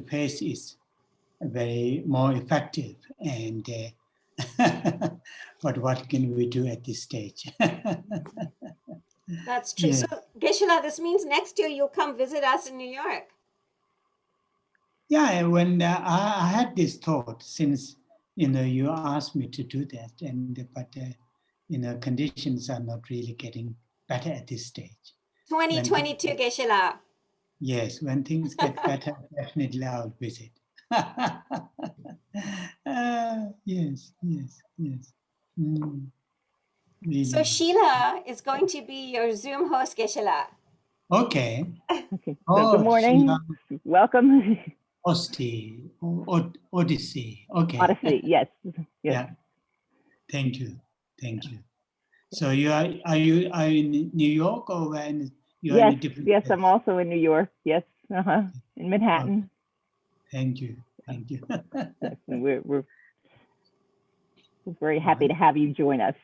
face is very more effective. And but what can we do at this stage? That's true. Yeah. So, Geshe-la, this means next year you'll come visit us in New York. Yeah, when I had this thought since you asked me to do that, but conditions are not really getting better at this stage. 2022, Geshe-la. Yes, when things get better, definitely I'll visit. Yes. Really. So Sheila is going to be your Zoom host, Geshe-la. Okay. Okay. So good morning. Sheila, welcome. Odyssey. Okay. Odyssey. Yes. Yeah. Thank you. So you are you in New York or when you are in a different Yes, place? I'm also in New York. Yes, in Manhattan. Okay. Thank you. Yes, and we're very happy to have you join us.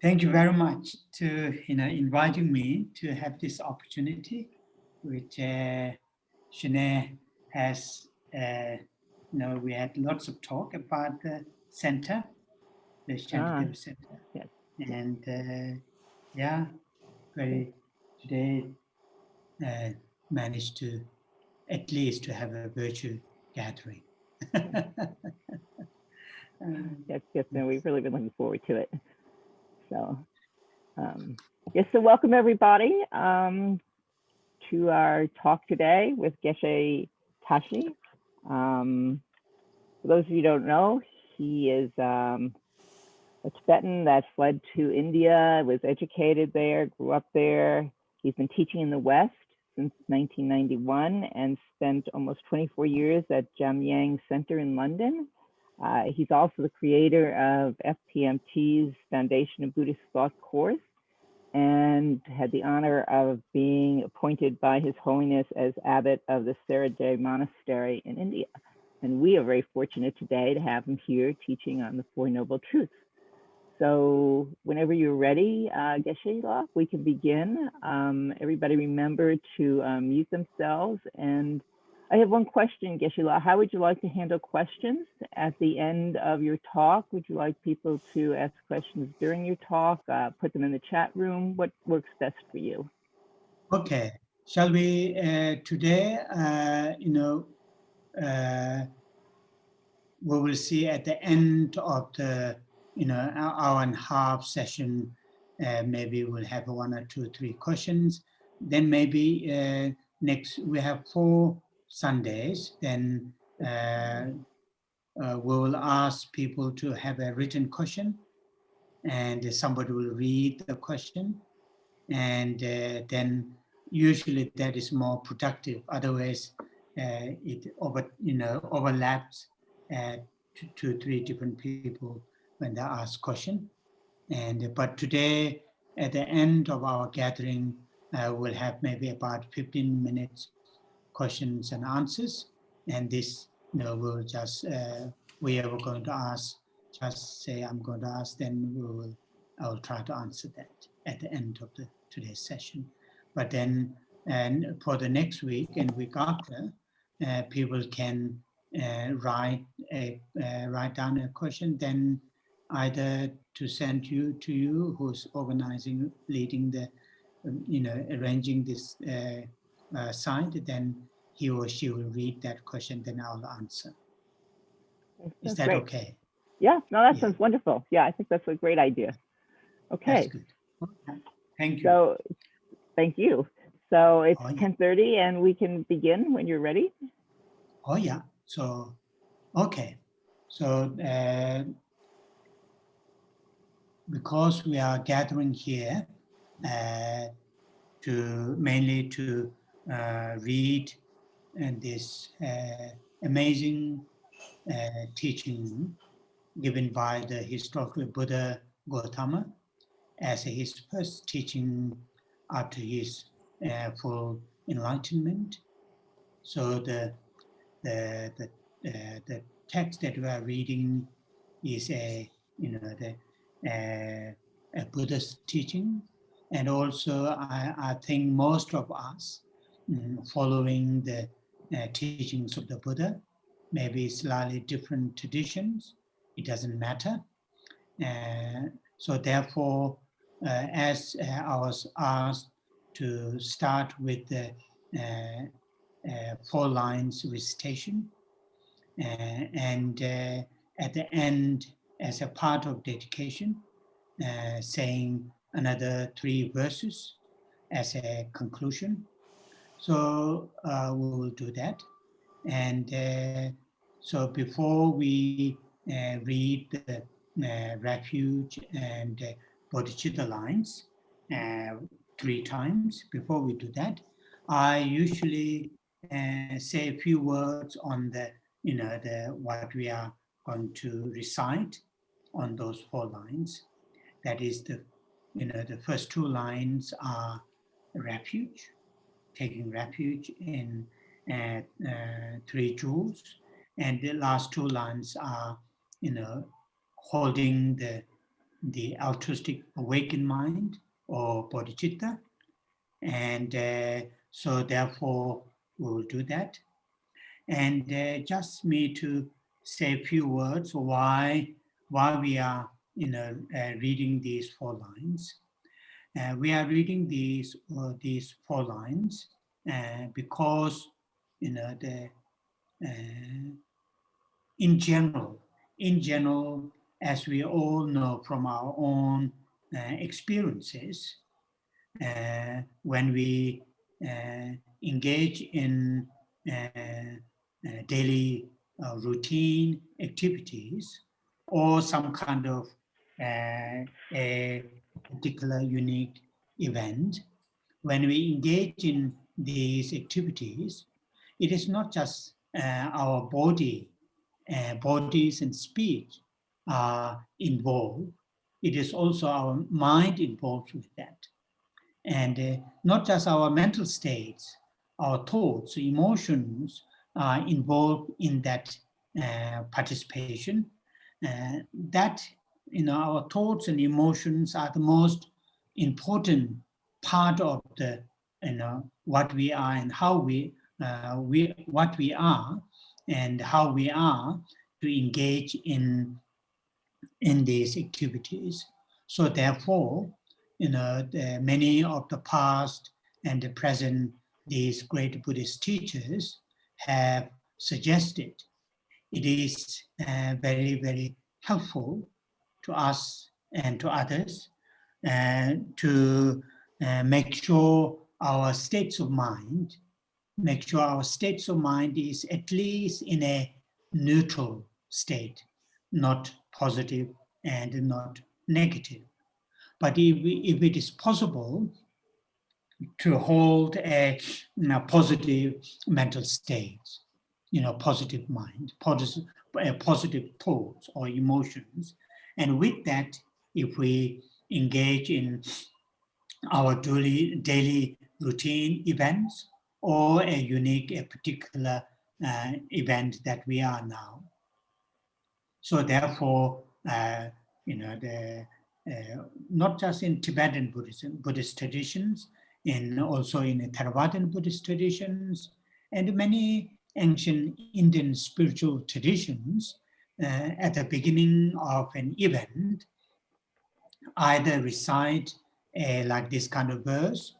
Thank you very much to inviting me to have this opportunity, which Shanae has. We had lots of talk about the center, the Shantideva Center, yes. And today managed to at least to have a virtual gathering. Yes, and we've really been looking forward to it. So, so welcome everybody to our talk today with Geshe Tashi. For those of you who don't know, he is a Tibetan that fled to India, was educated there, grew up there. He's been teaching in the West since 1991 and spent almost 24 years at Jamyang Center in London. He's also the creator of FPMT's Foundation of Buddhist Thought course and had the honor of being appointed by His Holiness as abbot of the Sera Mey Monastery in India. And we are very fortunate today to have him here teaching on the Four Noble Truths. So whenever you're ready, Geshe-la, we can begin. Everybody remember to mute themselves. And I have one question, Geshe-la. How would you like to handle questions at the end of your talk? Would you like people to ask questions during your talk, put them in the chat room? What works best for you? Okay. Shall we today, we will see at the end of the hour and a half session, maybe we'll have 1 or 2 or 3 questions. Then maybe next we have 4 Sundays. Then we will ask people to have a written question, and somebody will read the question, and then usually that is more productive. Otherwise, it overlaps 2 or 3 different people when they ask question. But today, at the end of our gathering, we'll have maybe about 15 minutes questions and answers. And this, we'll just, we are going to ask, just say I'm going to ask, then I will try to answer that at the end of today's session. But then, and for the next week and week after, people can write down a question, then either to send to you who's organizing, leading the, arranging this site, then he or she will read that question, then I'll answer. Is that great. Okay? Yeah, no, that sounds wonderful. Yeah, I think that's a great idea. Okay. That's good. Okay. Thank you. So, thank you. So it's 10:30 and we can begin when you're ready. Oh yeah, so, okay. So because we are gathering here mainly to read this amazing teaching given by the historical Buddha Gautama as his first teaching after his full enlightenment. So the text that we are reading is a Buddhist teaching, and also I think most of us following the teachings of the Buddha, maybe slightly different traditions, it doesn't matter. So therefore, as I was asked to start with the 4 lines recitation, and at the end, as a part of dedication, saying another 3 verses as a conclusion. So we will do that. And so before we read the refuge and Bodhichitta lines 3 times, before we do that, I usually say a few words on the, what we are going to recite on those 4 lines. That is the first 2 lines are refuge, taking refuge in 3 jewels, and the last 2 lines are, holding the altruistic awakened mind or bodhicitta, and so therefore we will do that. And just me to say a few words why we are reading these 4 lines. We are reading these 4 lines because in general, as we all know from our own experiences, when we engage in daily routine activities or some kind of a particular unique event, when we engage in these activities, it is not just our bodies and speech are involved. It is also our mind involved with that. And not just our mental states, our thoughts, emotions are involved in that participation. That, our thoughts and emotions are the most important part of the, what we are and how what we are and how we are to engage in these activities. So therefore, many of the past and the present, these great Buddhist teachers have suggested it is very, very helpful to us and to others to make sure our states of mind, is at least in a neutral state, not positive and not negative. But if it is possible to hold a positive mental state, positive mind, positive thoughts or emotions, and with that, if we engage in our daily routine events or a particular event that we are now. So therefore, not just in Tibetan Buddhism, Buddhist traditions, and also in Theravadan Buddhist traditions, and many ancient Indian spiritual traditions, at the beginning of an event, either recite like this kind of verse,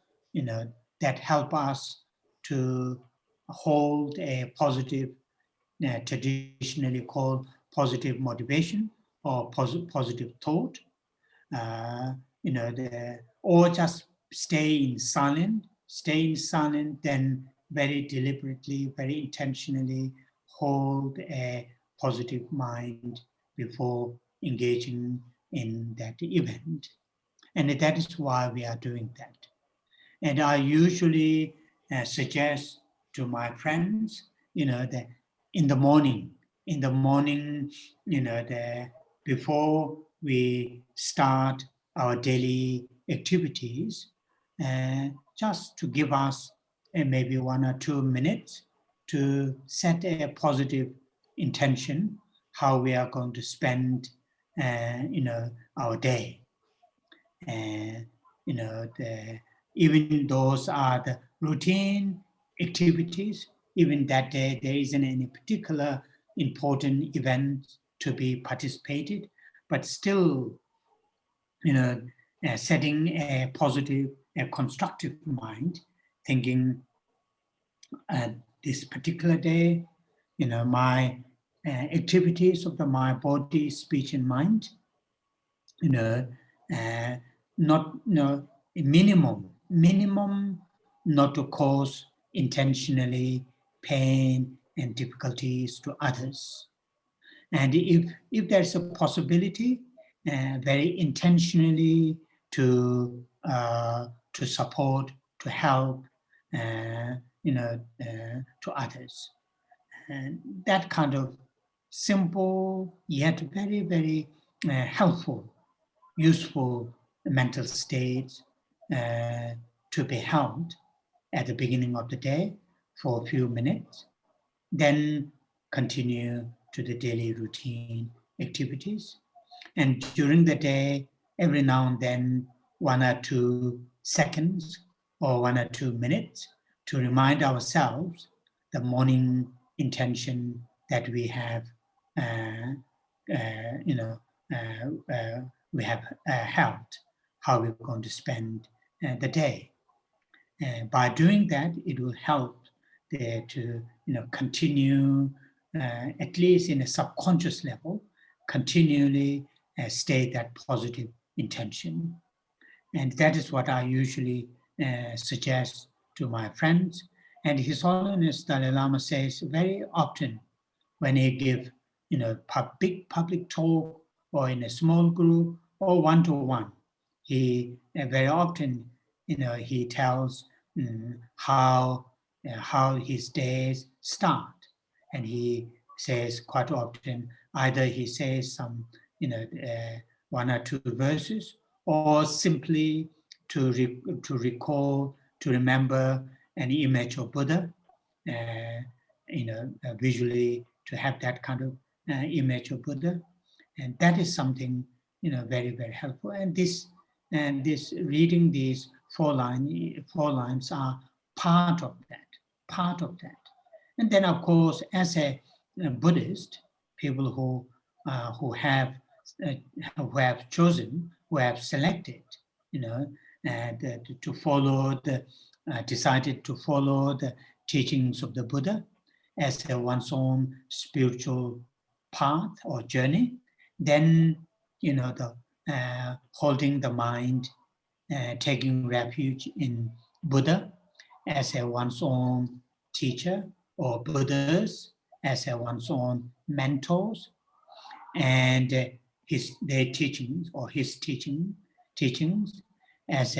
that help us to hold a positive, traditionally called positive motivation or positive thought, or just stay in silent, then very deliberately, very intentionally hold a positive mind before engaging in that event. And that is why we are doing that. And I usually suggest to my friends, that in the morning, before we start our daily activities, just to give us maybe 1 or 2 minutes to set a positive intention, how we are going to spend, our day. Even those are the routine activities, even that day there isn't any particular important event to be participated, but still, setting a positive, a constructive mind, thinking this particular day, my activities of my body, speech, and mind, not, minimum not to cause intentionally pain and difficulties to others. And if there's a possibility, very intentionally to support, to help, to others. And that kind of simple yet very, very helpful, useful mental state to be held at the beginning of the day for a few minutes, then continue to the daily routine activities. And during the day, every now and then, 1 or 2 seconds or 1 or 2 minutes to remind ourselves the morning intention that we have, held, how we're going to spend the day. By doing that, it will help to continue, at least in a subconscious level, continually state that positive intention. And that is what I usually suggest to my friends. And His Holiness Dalai Lama says very often when he gives, big public talk or in a small group or one-to-one, he very often, he tells how his days start. And he says quite often, either he says some, 1 or 2 verses, or simply to recall, to remember an image of Buddha, visually to have that kind of image of Buddha. And that is something, very, very helpful. And this reading these 4 lines are part of that. And then, of course, as a Buddhist, people who have chosen, who have selected, to follow decided to follow the teachings of the Buddha as one's own spiritual path or journey, then, holding the mind, taking refuge in Buddha as one's own teacher, or Buddhas as one's own mentors, and their teachings or his teachings as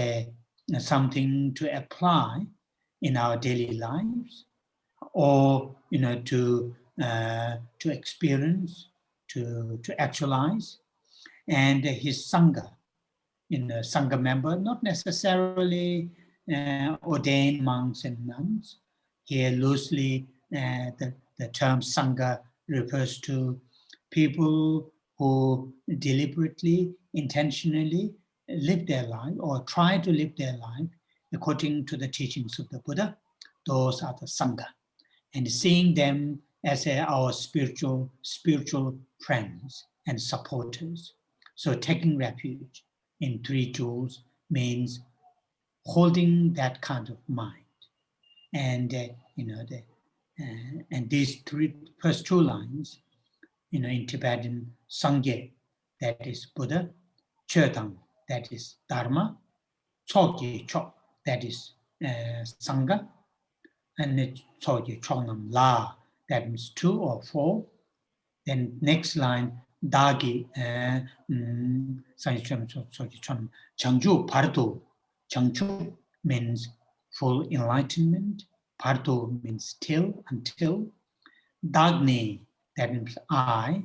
something to apply in our daily lives, or to experience, to actualize. And his sangha, sangha member, not necessarily ordained monks and nuns. Here loosely, the term sangha refers to people who deliberately, intentionally live their life or try to live their life according to the teachings of the Buddha. Those are the sangha. And seeing them as our spiritual friends and supporters. So taking refuge in 3 jewels means holding that kind of mind. And and these first 2 lines, in Tibetan, Sangye, that is Buddha, Chötang, that is Dharma, Tsogye Chok, that is Sangha, and Tsogye Chongnam La, that means 2 or 4. Then next line, Dagi, Changju Pardo. Changju means full enlightenment. Pardo means until. Dagni, that means I,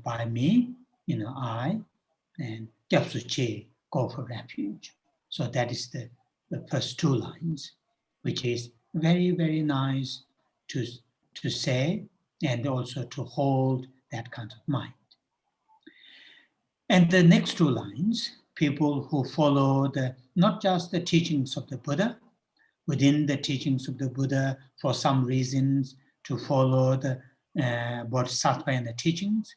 by me, I, and Gyapsuche, go for refuge. So that is the first 2 lines, which is very, very nice to say, and also to hold that kind of mind. And the next 2 lines, people who follow not just the teachings of the Buddha, within the teachings of the Buddha for some reasons to follow the Bodhisattva and the teachings.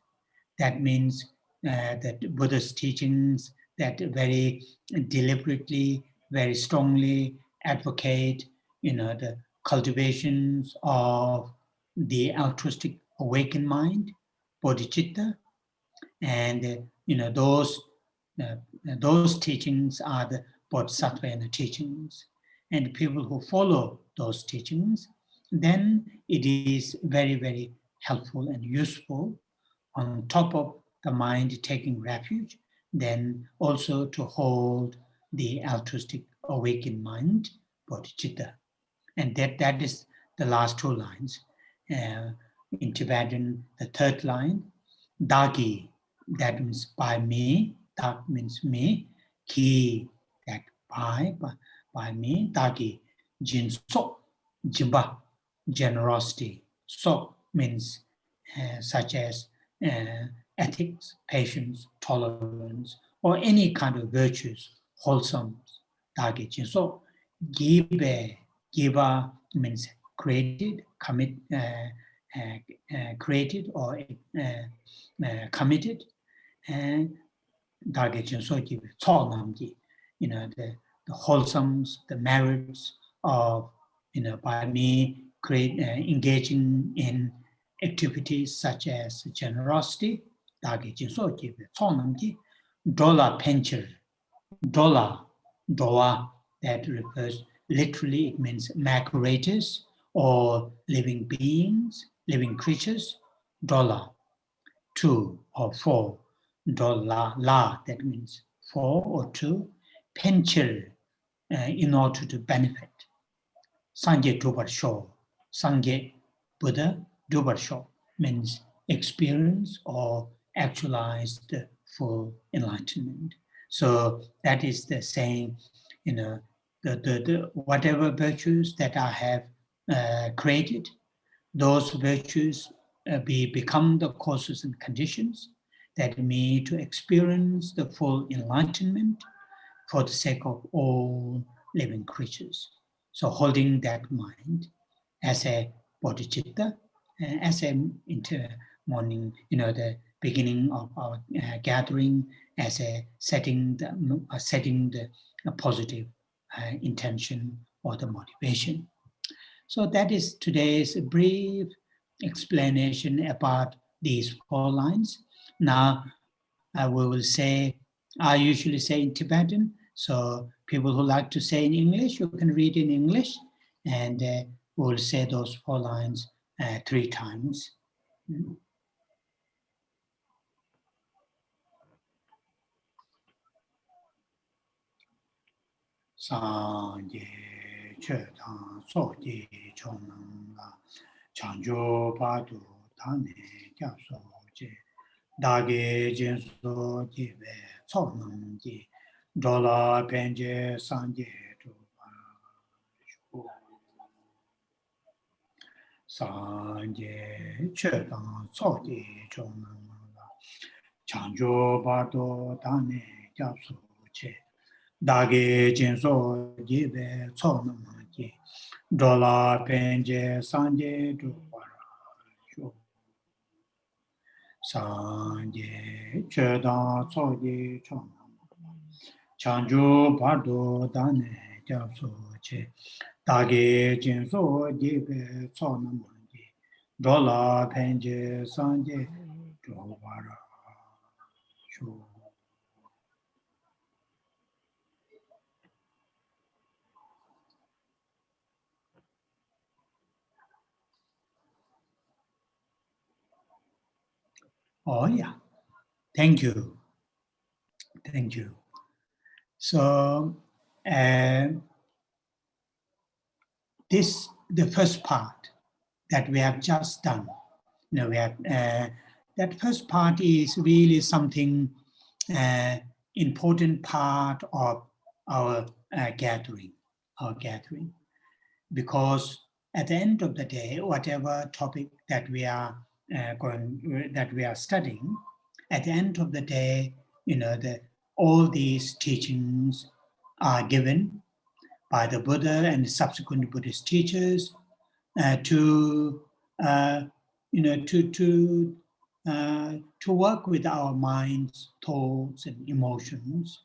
That means that Buddha's teachings that very deliberately, very strongly advocate, the cultivations of the altruistic awakened mind, Bodhichitta, and those teachings are the Bodhisattva and the teachings. And people who follow those teachings, then it is very, very helpful and useful on top of the mind taking refuge, then also to hold the altruistic awakened mind, Bodhichitta. And that is the last two lines. In Tibetan, the third line, Dagi, that means by me, Dag means me, Ki, that by me, Dagi, Jinso, Jimba, generosity. So means such as ethics, patience, tolerance, or any kind of virtues, wholesome, Dagi, Jinso. Giba means created, created or committed, and Dagechin Soki, Namji, the wholesomes, the merits of, by me engaging in activities such as generosity, Dagechin Soki, Namji, Dola Pencher, Doa, that refers, literally it means maceratus or living beings, living creatures, Dola, 2 or 4, Dola, La, that means 4 or 2, Pencher, in order to benefit. Sangye Dubar Sho, Sangye Buddha Dubar Sho means experience or actualize the full enlightenment. So that is the saying, the whatever virtues that I have created, those virtues become the causes and conditions that me to experience the full enlightenment for the sake of all living creatures. So holding that mind as a bodhicitta, as a morning, the beginning of our gathering, as a setting the positive intention or the motivation. So that is today's brief explanation about these 4 lines. Now we will say, I usually say in Tibetan, so people who like to say in English, you can read in English, and we'll say those 4 lines 3 times. Sanje Chetan Soji Chonang Chanjo Padu Tane Kyapso Je Dage Jinso Jibe Chonang Ji Dola Penje Sanje Tuba Sanje Chetan Soji Chonang Chanjo Padu Tane Kyapso Je Dage Jinso Jibe Chonang Ji Dola Penje Sanje Tuba Sanje Chedan Soji Chonam Chanju Pardo Dane Japso Che Dage Jinso Jibe Chonam Dola Penje Sanje Tuba Oh yeah, thank you. Thank you. So this, the first part that we have just done. We have that first part is really something important part of our gathering, because at the end of the day, whatever topic that we are studying, at the end of the day, all these teachings are given by the Buddha and subsequent Buddhist teachers to work with our minds, thoughts, and emotions.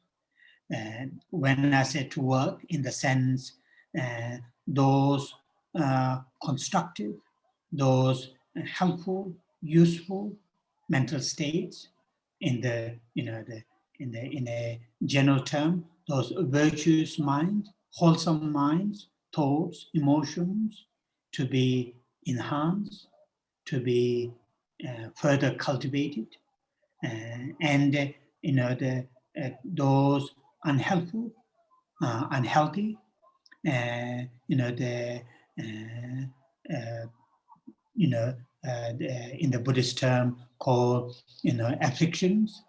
And when I say to work, in the sense those constructive, those helpful, useful mental states, in a general term, those virtuous minds, wholesome minds, thoughts, emotions, to be enhanced, to be further cultivated, and those unhelpful, unhealthy, in the Buddhist term called afflictions,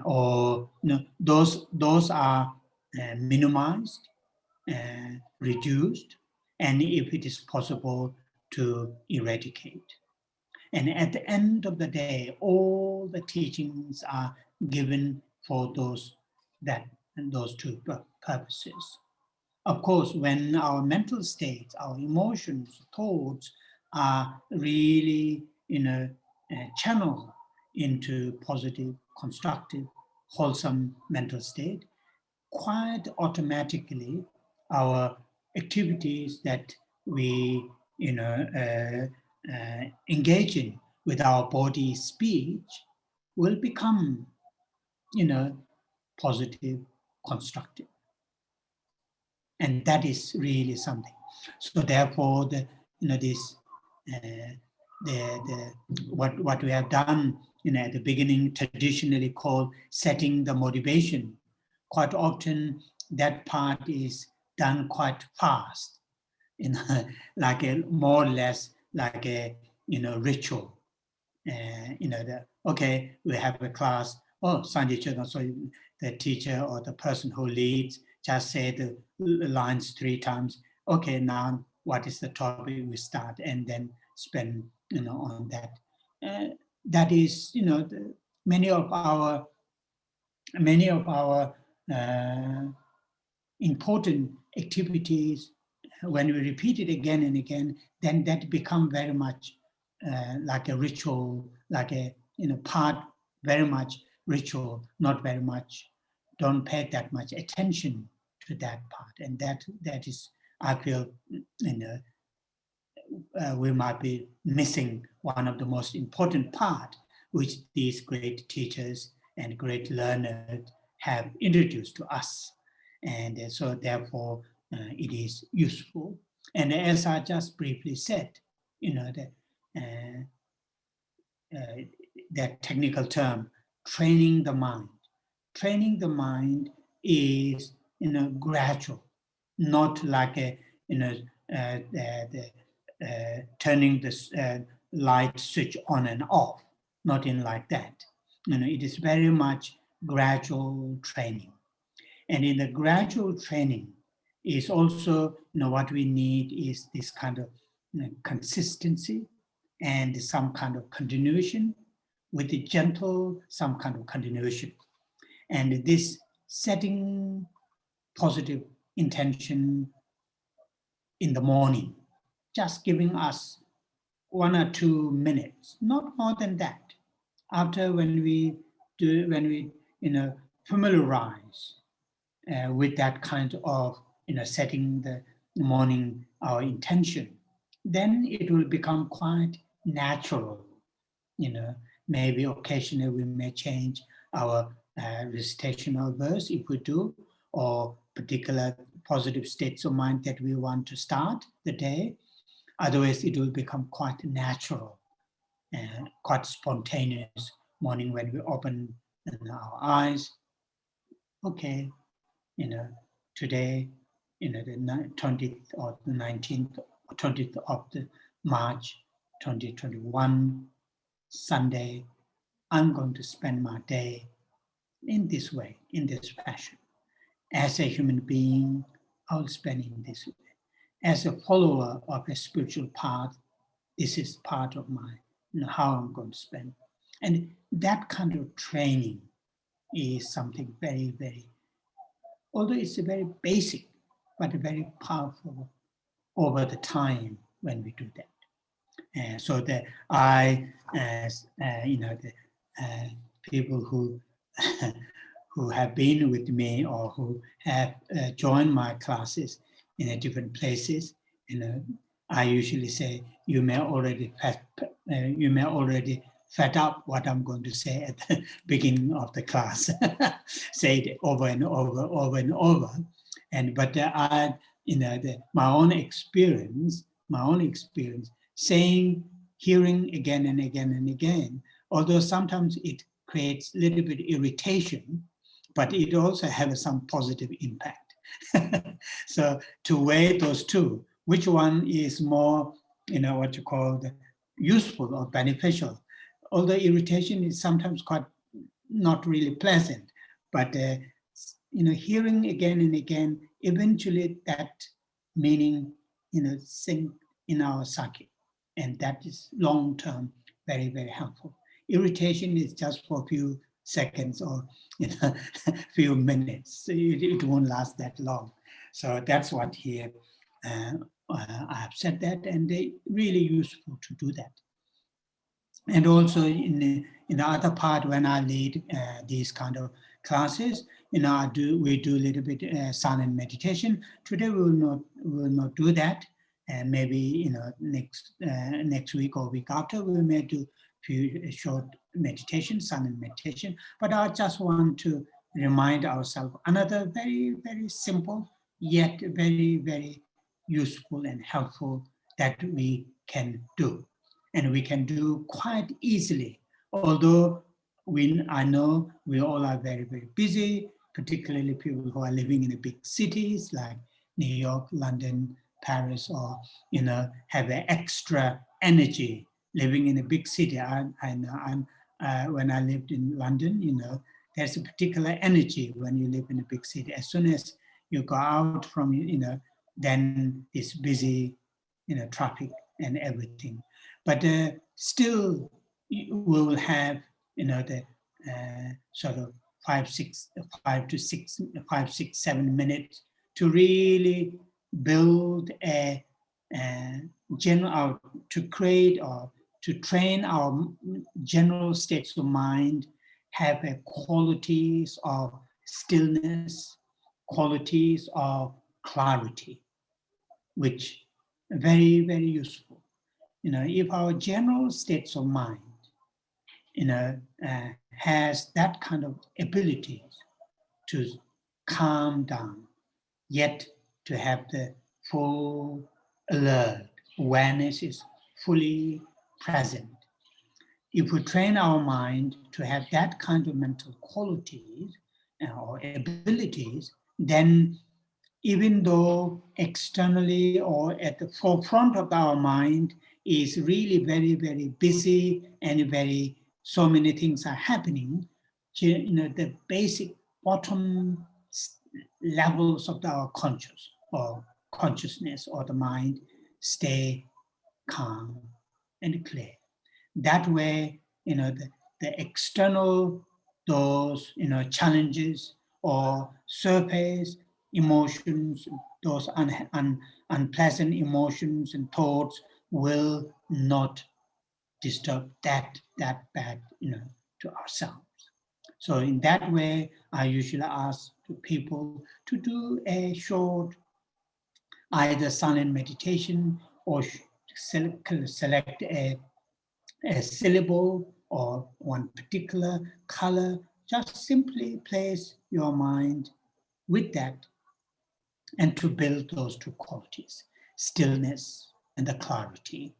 or those are minimized, reduced, and if it is possible, to eradicate. And at the end of the day, all the teachings are given for those two purposes. Of course, when our mental states, our emotions, thoughts are really channeled into positive, constructive, wholesome mental state, quite automatically our activities that we engage in with our body speech will become positive, constructive. And that is really something. So therefore, what we have done at the beginning, traditionally called setting the motivation, quite often that part is done quite fast, like a more or less like a ritual. Okay, we have a class. Oh, Sunday children, so the teacher or the person who leads just say the lines 3 times. Okay, now what is the topic? We start and then spend on that. That is many of our important activities. When we repeat it again and again, then that become very much like a ritual, like a part, very much ritual, not very much, don't pay that much attention to that part. And that is, I feel, we might be missing one of the most important part which these great teachers and great learners have introduced to us. And so therefore it is useful. And as I just briefly said, that technical term, training the mind. Training the mind is gradual, not like a turning the light switch on and off, not in like that. It is very much gradual training. And in the gradual training is also, what we need is this kind of consistency and some kind of continuation with the gentle, some kind of continuation. And this setting positive intention in the morning, just giving us 1 or 2 minutes, not more than that. After when we familiarize with that kind of setting the morning our intention, then it will become quite natural. Maybe occasionally we may change our recitational verse if we do, or particular positive states of mind that we want to start the day. Otherwise, it will become quite natural and quite spontaneous morning when we open our eyes. Okay, today, the 20th or the 19th or 20th of the March 2021, Sunday, I'm going to spend my day in this way, in this fashion. As a human being, I'll spend in this way. As a follower of a spiritual path, this is part of my, how I'm going to spend. And that kind of training is something very, very, although it's very basic, but very powerful over the time when we do that. So that as the people who who have been with me or who have joined my classes in different places, I usually say, you may already fed up what I'm going to say at the beginning of the class. Say it over and over and over. But my own experience, saying, hearing again and again and again, although sometimes it creates a little bit irritation, but it also has some positive impact. So to weigh those two, which one is more, what you call the useful or beneficial? Although irritation is sometimes quite not really pleasant, but hearing again and again, eventually that meaning, sink in our psyche, and that is long term very, very helpful. Irritation is just for a few seconds or few minutes. It won't last that long. So that's what here I have said that, and they really useful to do that. And also in the other part, when I lead these kind of classes, we do a little bit silent meditation. Today we will not do that, and maybe next week or week after we may do few short meditation, silent meditation. But I just want to remind ourselves another very, very simple yet very, very useful and helpful that we can do. And we can do quite easily, although I know we all are very, very busy, particularly people who are living in the big cities like New York, London, Paris, or have an extra energy living in a big city. When I lived in London, there's a particular energy when you live in a big city. As soon as you go out from, then it's busy, traffic and everything. But still, we will have, the sort of 5, 6, 7 minutes to really build a general, to create or to train our general states of mind, have a qualities of stillness, qualities of clarity, which are very, very useful. If our general states of mind, has that kind of ability to calm down, yet to have the full alert, awareness is fully present. If we train our mind to have that kind of mental qualities or abilities, then even though externally or at the forefront of our mind is really very, very busy and so many things are happening, the basic bottom levels of our consciousness or the mind stay calm and clear. That way, the external, those, challenges or surface emotions, those unpleasant emotions and thoughts will not disturb that bad, to ourselves. So in that way, I usually ask people to do a short, either silent meditation or select a syllable or one particular color. Just simply place your mind with that, and to build those two qualities, stillness and the clarity.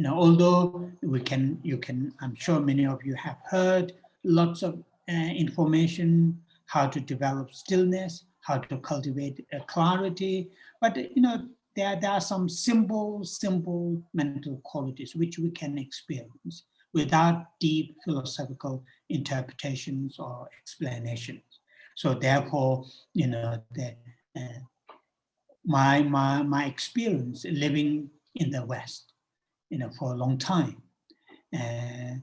Although I'm sure many of you have heard lots of information, how to develop stillness, how to cultivate clarity, but there are some simple mental qualities which we can experience without deep philosophical interpretations or explanations. So therefore, my experience living in the West, for a long time, I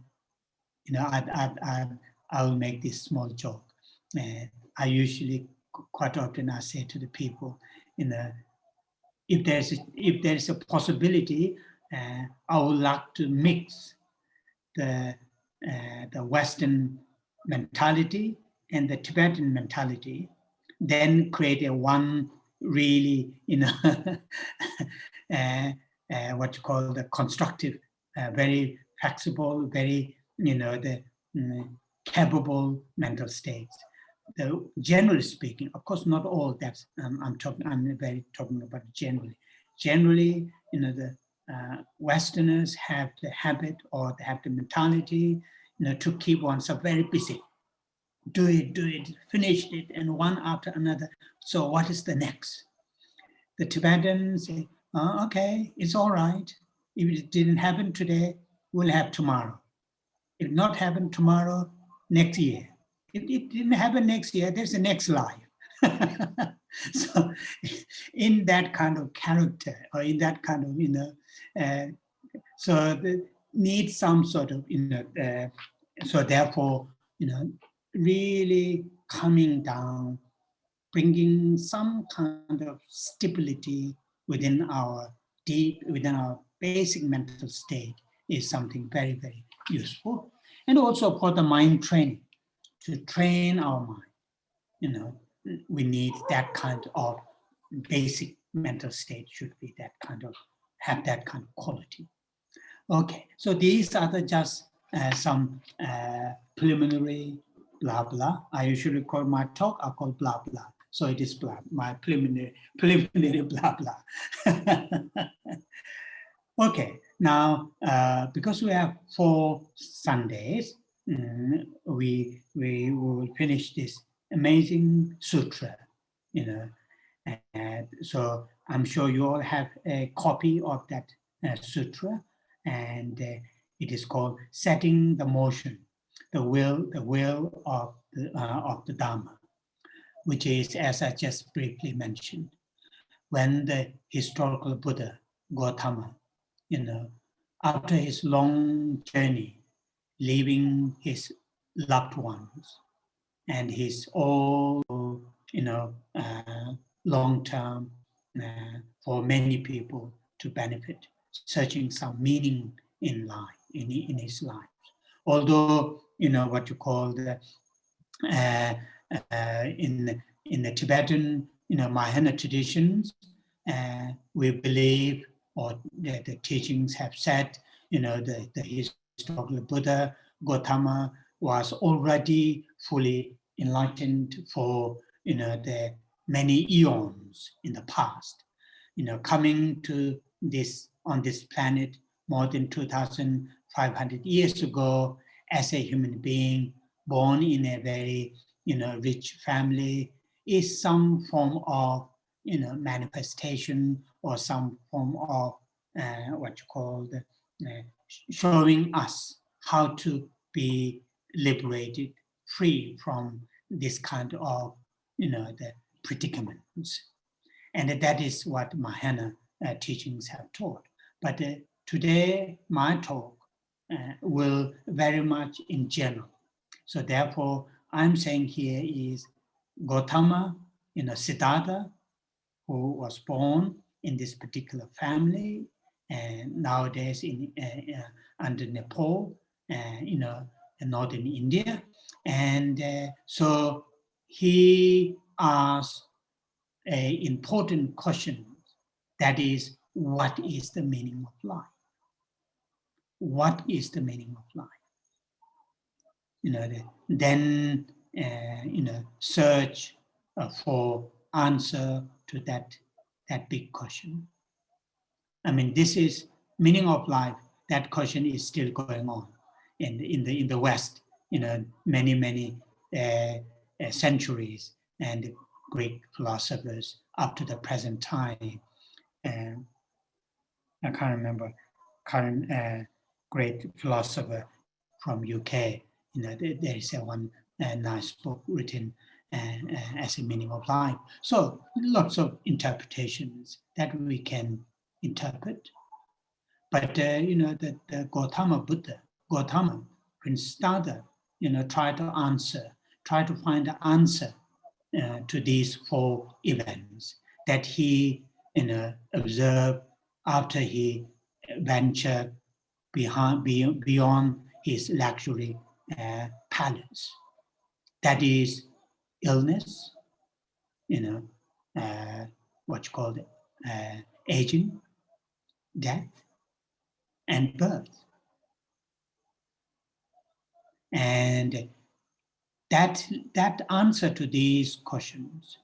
will make this small joke. I usually, quite often, I say to the people, if there's a possibility, I would like to mix the Western mentality and the Tibetan mentality, then create a one really, what you call the constructive, very flexible, very, capable mental states. Generally speaking, of course, not all. That's I'm talking about generally. Generally, the Westerners have the habit or they have the mentality, to keep oneself very busy. Do it, finish it, and one after another. So what is the next? The Tibetans say, okay, it's all right. If it didn't happen today, we'll have tomorrow. If not happen tomorrow, next year. If it didn't happen next year, there's a next life. So in that kind of character, or in that kind of, so the need some sort of, so therefore, really coming down, bringing some kind of stability within our basic mental state is something very, very useful. And also for the mind training, to train our mind, we need that kind of basic mental state should be that kind of, have that kind of quality. Okay, so these are just some preliminary blah blah. I usually call my talk, I call blah blah. So it is blah, my preliminary blah blah. Okay, now because we have 4 Sundays, we will finish this amazing sutra, and so I'm sure you all have a copy of that sutra, and it is called Setting the Motion, the will of the Dhamma, which is, as I just briefly mentioned, when the historical Buddha Gautama, after his long journey, leaving his loved ones and his all, long-term for many people to benefit, searching some meaning in life, in his life. Although, what you call the, in the Tibetan, Mahayana traditions, we believe, or the teachings have said, the historical Buddha Gautama was already fully enlightened for, the many eons in the past, coming to this, on this planet more than 2,500 years ago as a human being born in a very, rich family is some form of, manifestation or some form of what you call the, showing us how to be liberated, free from this kind of, the predicaments. And that is what Mahayana teachings have taught. But today, my talk will very much in general. So therefore, I'm saying here is Gautama, Siddhartha, who was born in this particular family, and nowadays in under Nepal, in northern India, and so he asked an important question, that is, what is the meaning of life? What is the meaning of life? Then search for answer to that big question. I mean, this is meaning of life. That question is still going on in the West. Many centuries, and Greek philosophers up to the present time. I can't remember current great philosopher from UK. There is one nice book written as a meaning of life. So lots of interpretations that we can interpret. But the Gautama Buddha, Gautama, Prince Siddhartha, try to find the answer to these 4 events. that he observed after he ventured beyond his luxury palace. That is illness, what you call it, aging, death, and birth. And that answer to these questions,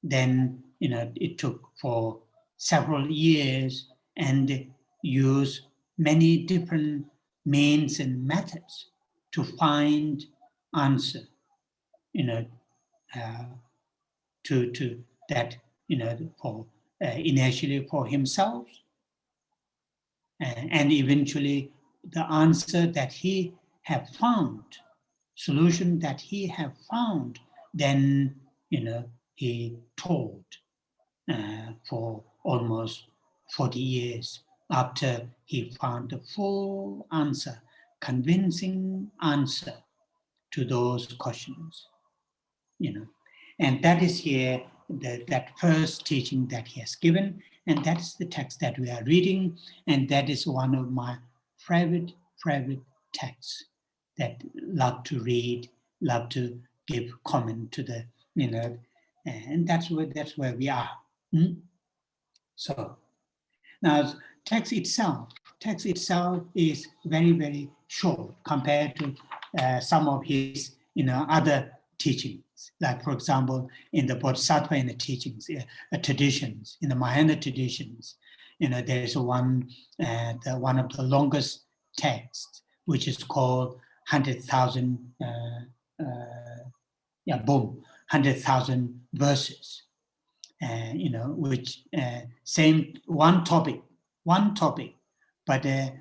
then it took for several years and used many different means and methods to find answer, to that, for initially for himself, and eventually the answer that he have found, solution that he have found, then he taught for almost 40 years after he found the full answer, convincing answer to those questions, and that is here that first teaching that he has given, and that's the text that we are reading, and that is one of my favorite texts that love to read, love to give comment to the, and that's where we are. So now text itself is very, very short compared to some of his other teachings. Like, for example, in the Bodhisattva in the teachings, traditions, in the Mahayana traditions, there is one of the longest texts, which is called 100,000 100,000 verses. Which same one topic, but the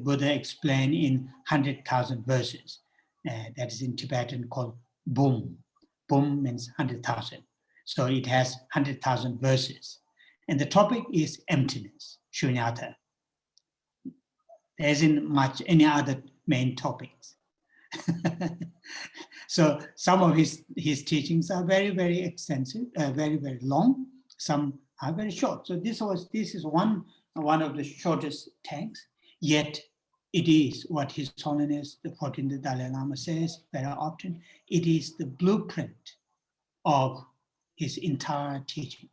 Buddha explained in 100,000 verses. That is in Tibetan called Bum. Bum means 100,000. So it has 100,000 verses. And the topic is emptiness, shunyata. There isn't much any other main topics. So some of his teachings are very, very extensive, very, very long. Some are very short. So this is one of the shortest texts, yet it is what His Holiness the 14th Dalai Lama says very often. It is the blueprint of his entire teachings.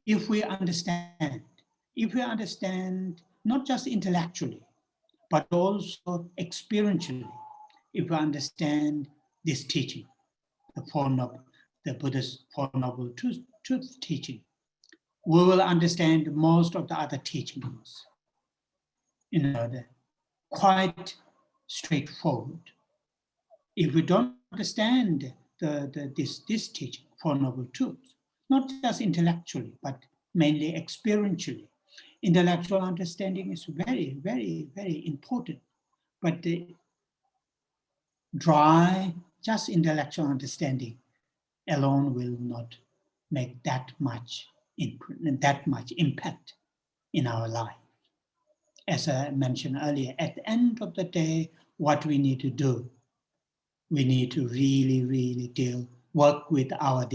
If we understand not just intellectually, but also experientially, if we understand this teaching, the Buddha's Four Noble Truths teaching, we will understand most of the other teachings. Quite straightforward. If we don't understand this teaching, Four Noble Truths, not just intellectually, but mainly experientially, intellectual understanding is very, very, very important. But the dry, just intellectual understanding alone will not make that much impact in our life. As I mentioned earlier, at the end of the day, what we need to do, we need to really, really work with our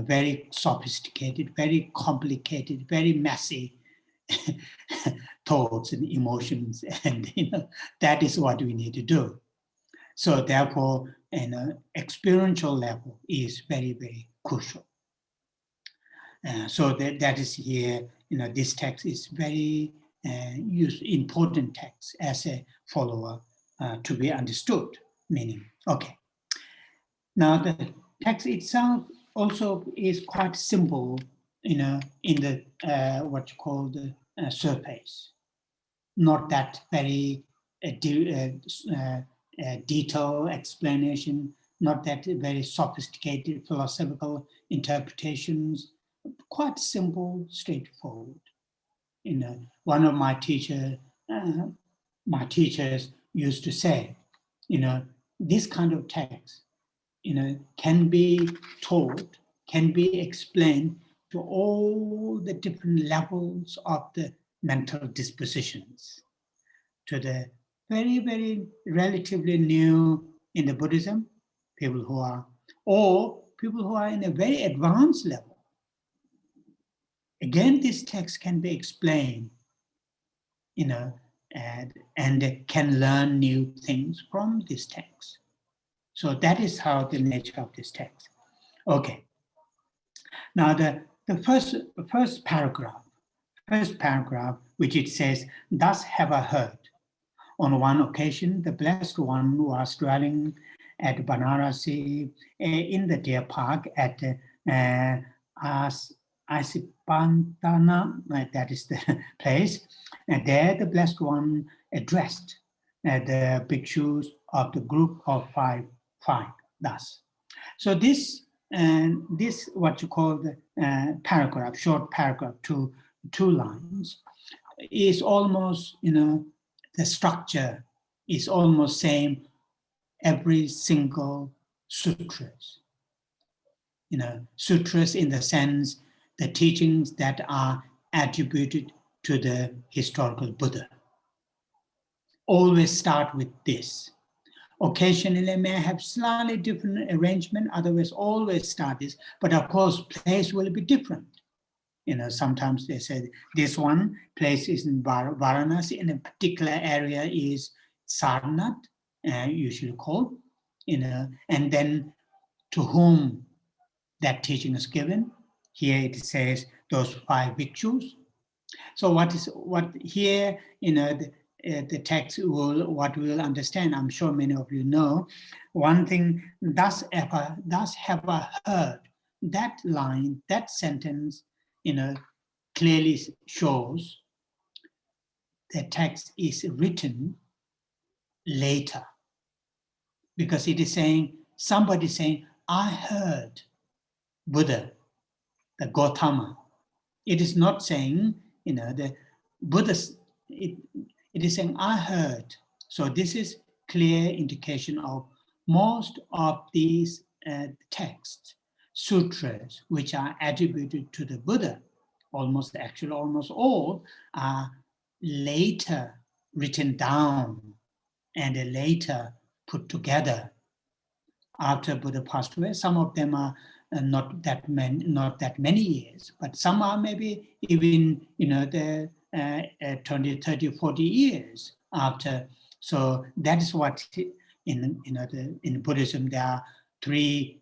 very sophisticated, very complicated, very messy thoughts and emotions, and that is what we need to do. So therefore, experiential level is very, very crucial. So that is here, this text is very important text as a follower to be understood, meaning, okay. Now the text itself also is quite simple, in the what you call the surface. Not that very detailed explanation, not that very sophisticated philosophical interpretations, quite simple, straightforward. One of my teachers used to say, this kind of text, can be taught, can be explained to all the different levels of the mental dispositions, to the very, very relatively new in the Buddhism, people who are, or people who are in a very advanced level. Again, this text can be explained, and can learn new things from this text. So that is how the nature of this text. Okay. Now the first paragraph, which it says, "Thus have I heard. On one occasion, the Blessed One was dwelling at Banarasi in the deer park at Asipantana, that is the place. And there the Blessed One addressed the bhikshus of the group of five thus." So this what you call the paragraph, short paragraph, two lines, is almost, the structure is almost same every single sutras. Sutras in the sense, the teachings that are attributed to the historical Buddha always start with this. Occasionally may have slightly different arrangement, otherwise always start this, but of course place will be different. Sometimes they say this one place is in Varanasi, in a particular area is Sarnath, usually called, and then to whom that teaching is given. Here it says those 5 bhikshus. So what here, the text what we will understand, I'm sure many of you know, one thing, thus have I heard, that line, that sentence, clearly shows the text is written later, because it is saying, somebody saying, I heard Buddha, the Gautama. It is not saying, the Buddha, it is saying, I heard. So this is clear indication of most of these texts, sutras, which are attributed to the Buddha, almost all are later written down and later put together after Buddha passed away. Some of them are not that many years, but some are maybe even, the 20, 30, 40 years after. So that is what in Buddhism there are 3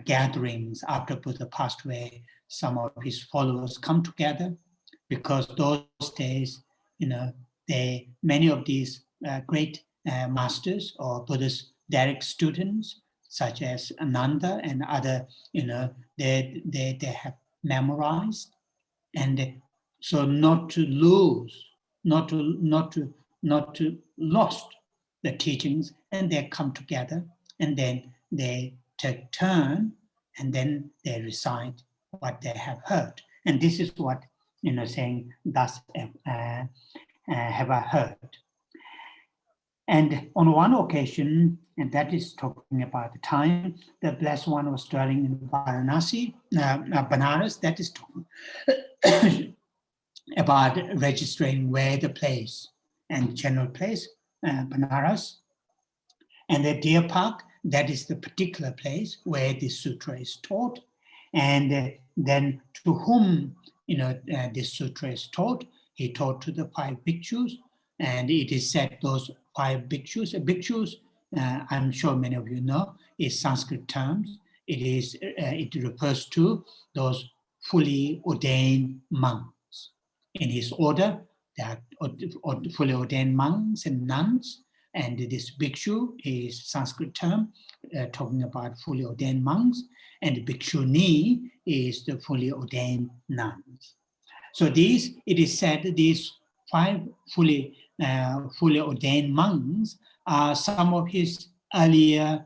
gatherings after Buddha passed away. Some of his followers come together, because those days, many of these great masters or Buddhist direct students, such as Ananda and other, they have memorized, and so not to lose, not to lost the teachings, and they come together, and then they take turn, and then they recite what they have heard. And this is what, saying, thus have I heard. And on one occasion, and that is talking about the time, the Blessed One was dwelling in Varanasi, Banaras, that is talking about registering where the place and general place, Banaras, and the deer park, that is the particular place where this sutra is taught. And then to whom, this sutra is taught, he taught to the 5 bhikshus, and it is said those 5 bhikshus, I'm sure many of you know, is Sanskrit terms. It refers to those fully ordained monks. In his order, there are fully ordained monks and nuns, and this bhikshu is Sanskrit term talking about fully ordained monks, and bhikshuni is the fully ordained nuns. So it is said these 5 fully ordained monks are some of his earlier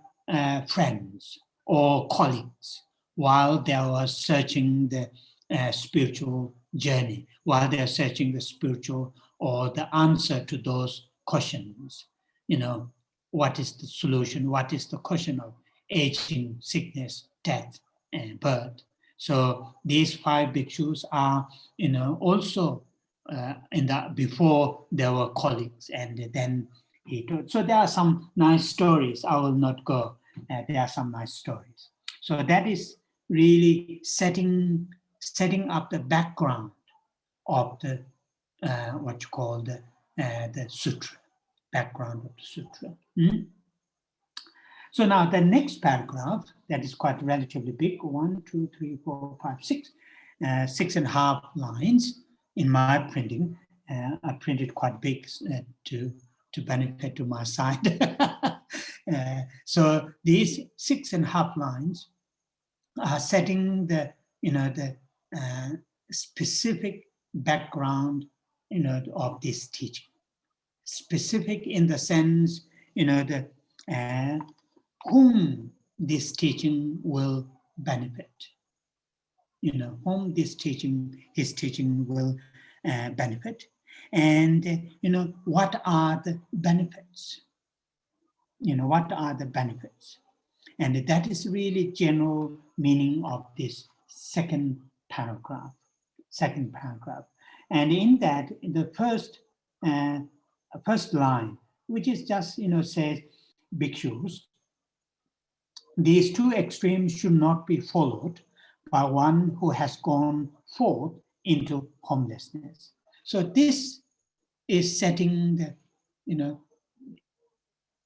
friends or colleagues while they were searching the spiritual journey, while they're searching the spiritual or the answer to those questions. What is the solution? What is the question of aging, sickness, death, and birth? So these 5 bhikshus are, also before they were colleagues, and then he taught. So there are some nice stories. I will not go there are some nice stories. So that is really setting up the background of the what you call the sutra, background of the sutra. So now the next paragraph, that is quite relatively big, 1, 2, 3, 4, 5, 6, 6.5 lines. In my printing, I printed quite big to benefit to my side. So these 6.5 lines are setting the specific background of this teaching. Specific in the sense whom this teaching will benefit. Whom his teaching will benefit, and what are the benefits? What are the benefits? And that is really general meaning of this second paragraph. And in that, the first line, which is just says, bhikshus, these two extremes should not be followed by one who has gone forth into homelessness. So this is setting the,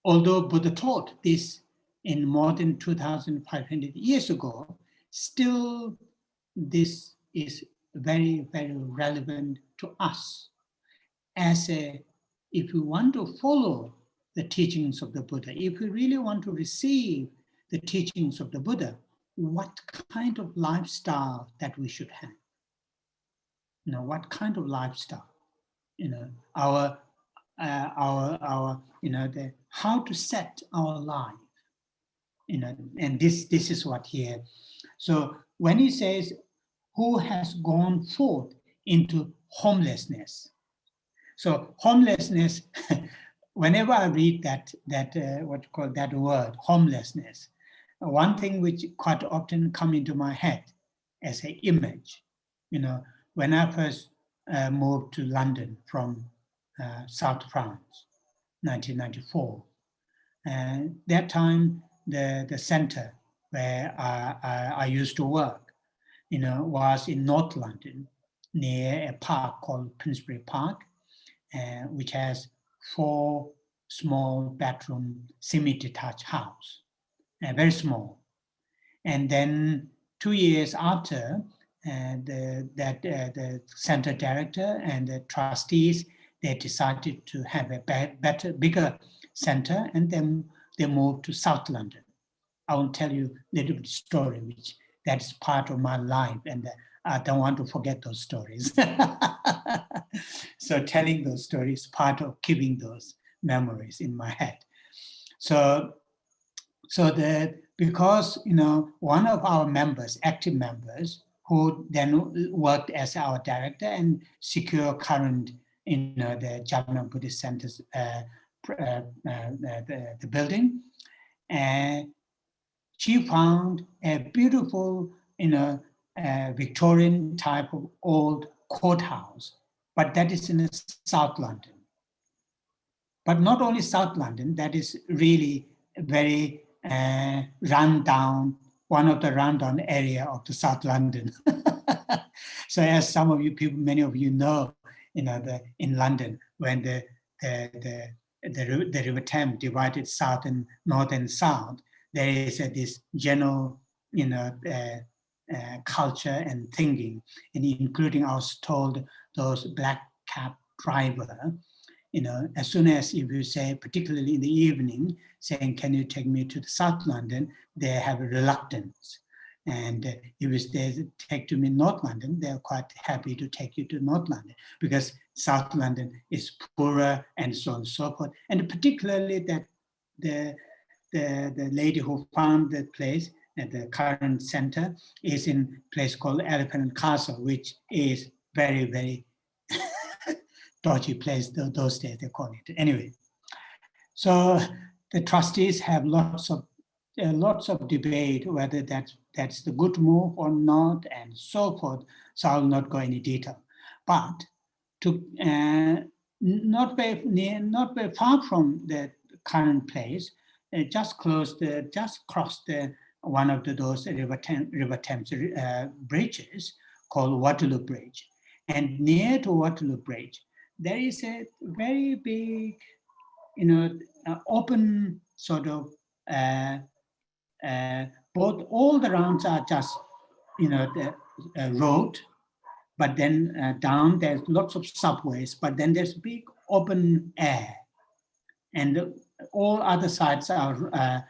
although Buddha taught this in more than 2,500 years ago, still this is very, very relevant to us. If we want to follow the teachings of the Buddha, if we really want to receive the teachings of the Buddha, what kind of lifestyle that we should have? What kind of lifestyle? Our how to set our life. And this is what here. So when he says, who has gone forth into homelessness? So homelessness, whenever I read that what you call that word, homelessness, one thing which quite often come into my head as an image, when I first moved to London from South France, 1994, and that time the center where I used to work, was in North London, near a park called Finsbury Park, which has 4 small bedroom semi-detached house, very small. And then 2 years after, the center director and the trustees, they decided to have a bigger center, and then they moved to South London. I will tell you a little bit story, which that's part of my life, and I don't want to forget those stories. So telling those stories is part of keeping those memories in my head. So because one of our members, active members, who then worked as our director and secure current the Japan Buddhist Center's the building, and she found a beautiful Victorian type of old courthouse, but that is in South London. But not only South London, that is really very rundown, one of the rundown area of the South London. So as some of you people, many of you know, in London, when the River Thames divided South and North and South, there is this general, culture and thinking, and including, I was told, those black cab driver, as soon as if you say, particularly in the evening, saying, can you take me to the South London, they have a reluctance. And if they take to me North London, they're quite happy to take you to North London, because South London is poorer and so on and so forth. And particularly that the lady who found the place at the current center is in a place called Elephant and Castle, which is very, very dodgy place those days, they call it. Anyway, so the trustees have lots of debate whether that's the good move or not, and so forth. So I'll not go into detail. But to not very far from the current place, just crossed one of those River Thames bridges called Waterloo Bridge. And near to Waterloo Bridge, there is a very big, open sort of, both all the rounds are just, the road, but then down there's lots of subways, but then there's big open air. And all other sides are,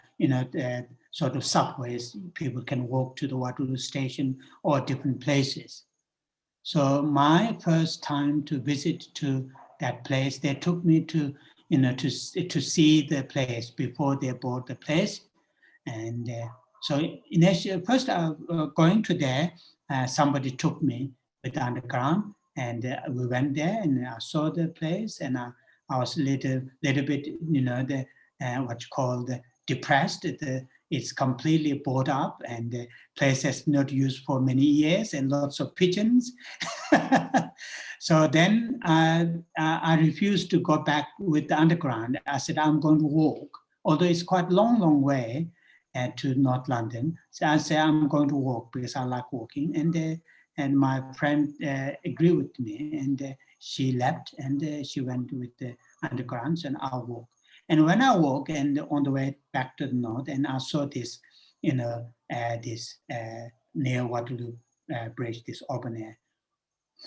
sort of subways. People can walk to the Waterloo station or different places. So my first time to visit to that place, they took me to, to see the place before they bought the place. And so initially, first going to there, somebody took me with the underground, and we went there and I saw the place, and I was a little bit, what you call the depressed. It's completely boarded up, and the place has not used for many years, and lots of pigeons. So then I refused to go back with the underground. I said, I'm going to walk, although it's quite long way to North London. So I said, I'm going to walk because I like walking. And my friend agreed with me, and she left, and she went with the undergrounds, and I walked. And when I walk and on the way back to the north, and I saw this, this near Waterloo Bridge, this open air,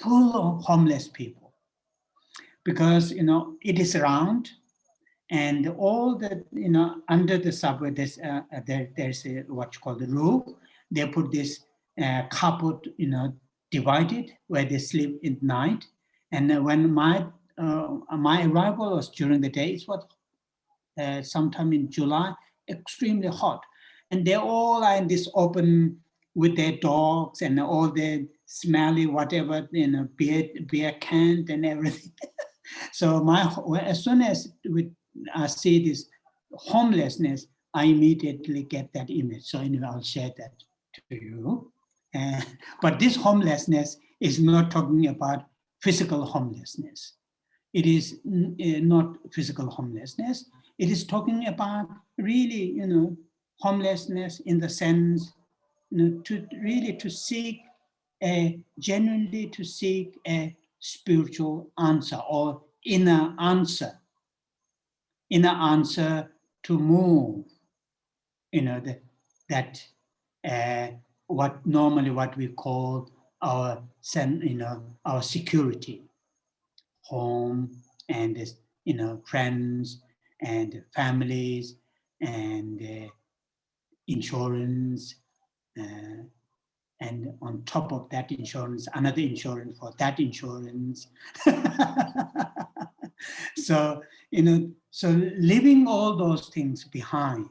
full of homeless people, because it is round, and all the under the subway there's a what you call the roof. They put this carpet divided where they sleep at night. And when my arrival was during the day, it was sometime in July, extremely hot, and they all are in this open with their dogs and all their smelly whatever, beer can and everything. So as soon as I see this homelessness, I immediately get that image. So anyway, I'll share that to you. But this homelessness is not talking about physical homelessness. It is not physical homelessness. It is talking about really, homelessness in the sense, to seek genuinely to seek a spiritual answer or inner answer to move, what we call our security, home, and friends and families and insurance, and on top of that insurance, another insurance for that insurance. So leaving all those things behind,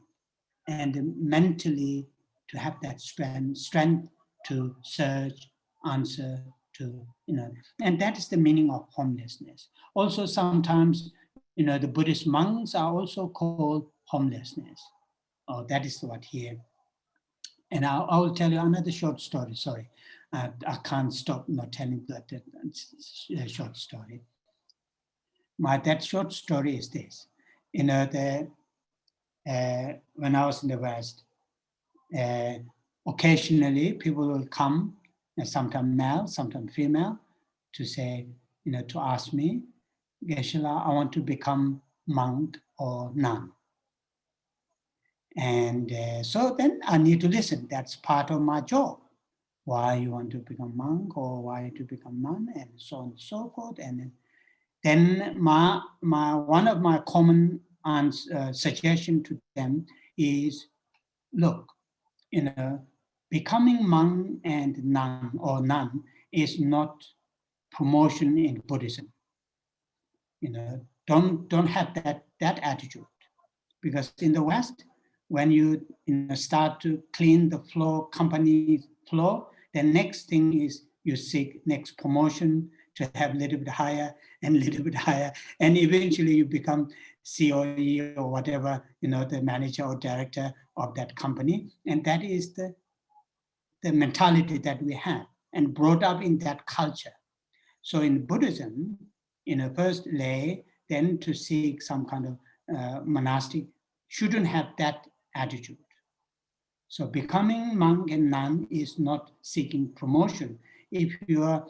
and mentally to have that strength to search, answer, to, and that is the meaning of homelessness. Also sometimes, the Buddhist monks are also called homelessness. Oh, that is what here. And I will tell you another short story, sorry. I can't stop not telling that short story. That short story is this. When I was in the West, occasionally people will come, sometimes male, sometimes female, to say, to ask me, Geshe-la, I want to become monk or nun. And so then I need to listen. That's part of my job. Why you want to become monk, or why to become nun, and so on and so forth. And then one of my common suggestion to them is, look, becoming monk and nun or nun is not promotion in Buddhism. Don't have that attitude, because in the West, when you start to clean the floor, company floor, the next thing is you seek next promotion to have a little bit higher and a little bit higher, and eventually you become COE or whatever, the manager or director of that company. And that is the mentality that we have and brought up in that culture. So in Buddhism, first lay, then to seek some kind of monastic shouldn't have that attitude. So becoming monk and nun is not seeking promotion. If you are,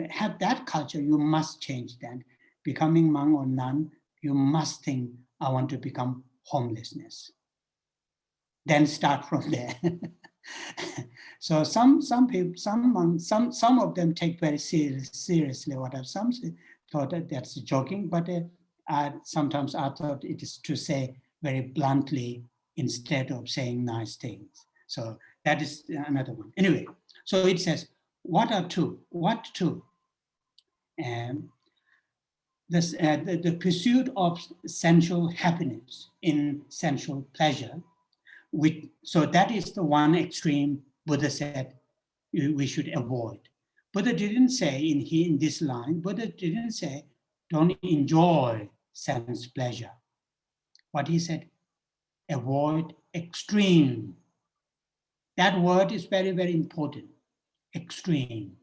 have that culture, you must change that. Becoming monk or nun, you must think, I want to become homelessness. Then start from there. So some people, some monks, some of them take very seriously what I've some thought that that's joking, but sometimes I thought it is to say very bluntly instead of saying nice things. So that is another one. Anyway, so it says, what are two? What two? The pursuit of sensual happiness in sensual pleasure, so that is the one extreme Buddha said we should avoid. Buddha didn't say in this line, Buddha didn't say don't enjoy sense pleasure. What he said, avoid extreme. That word is very, very important. Extreme,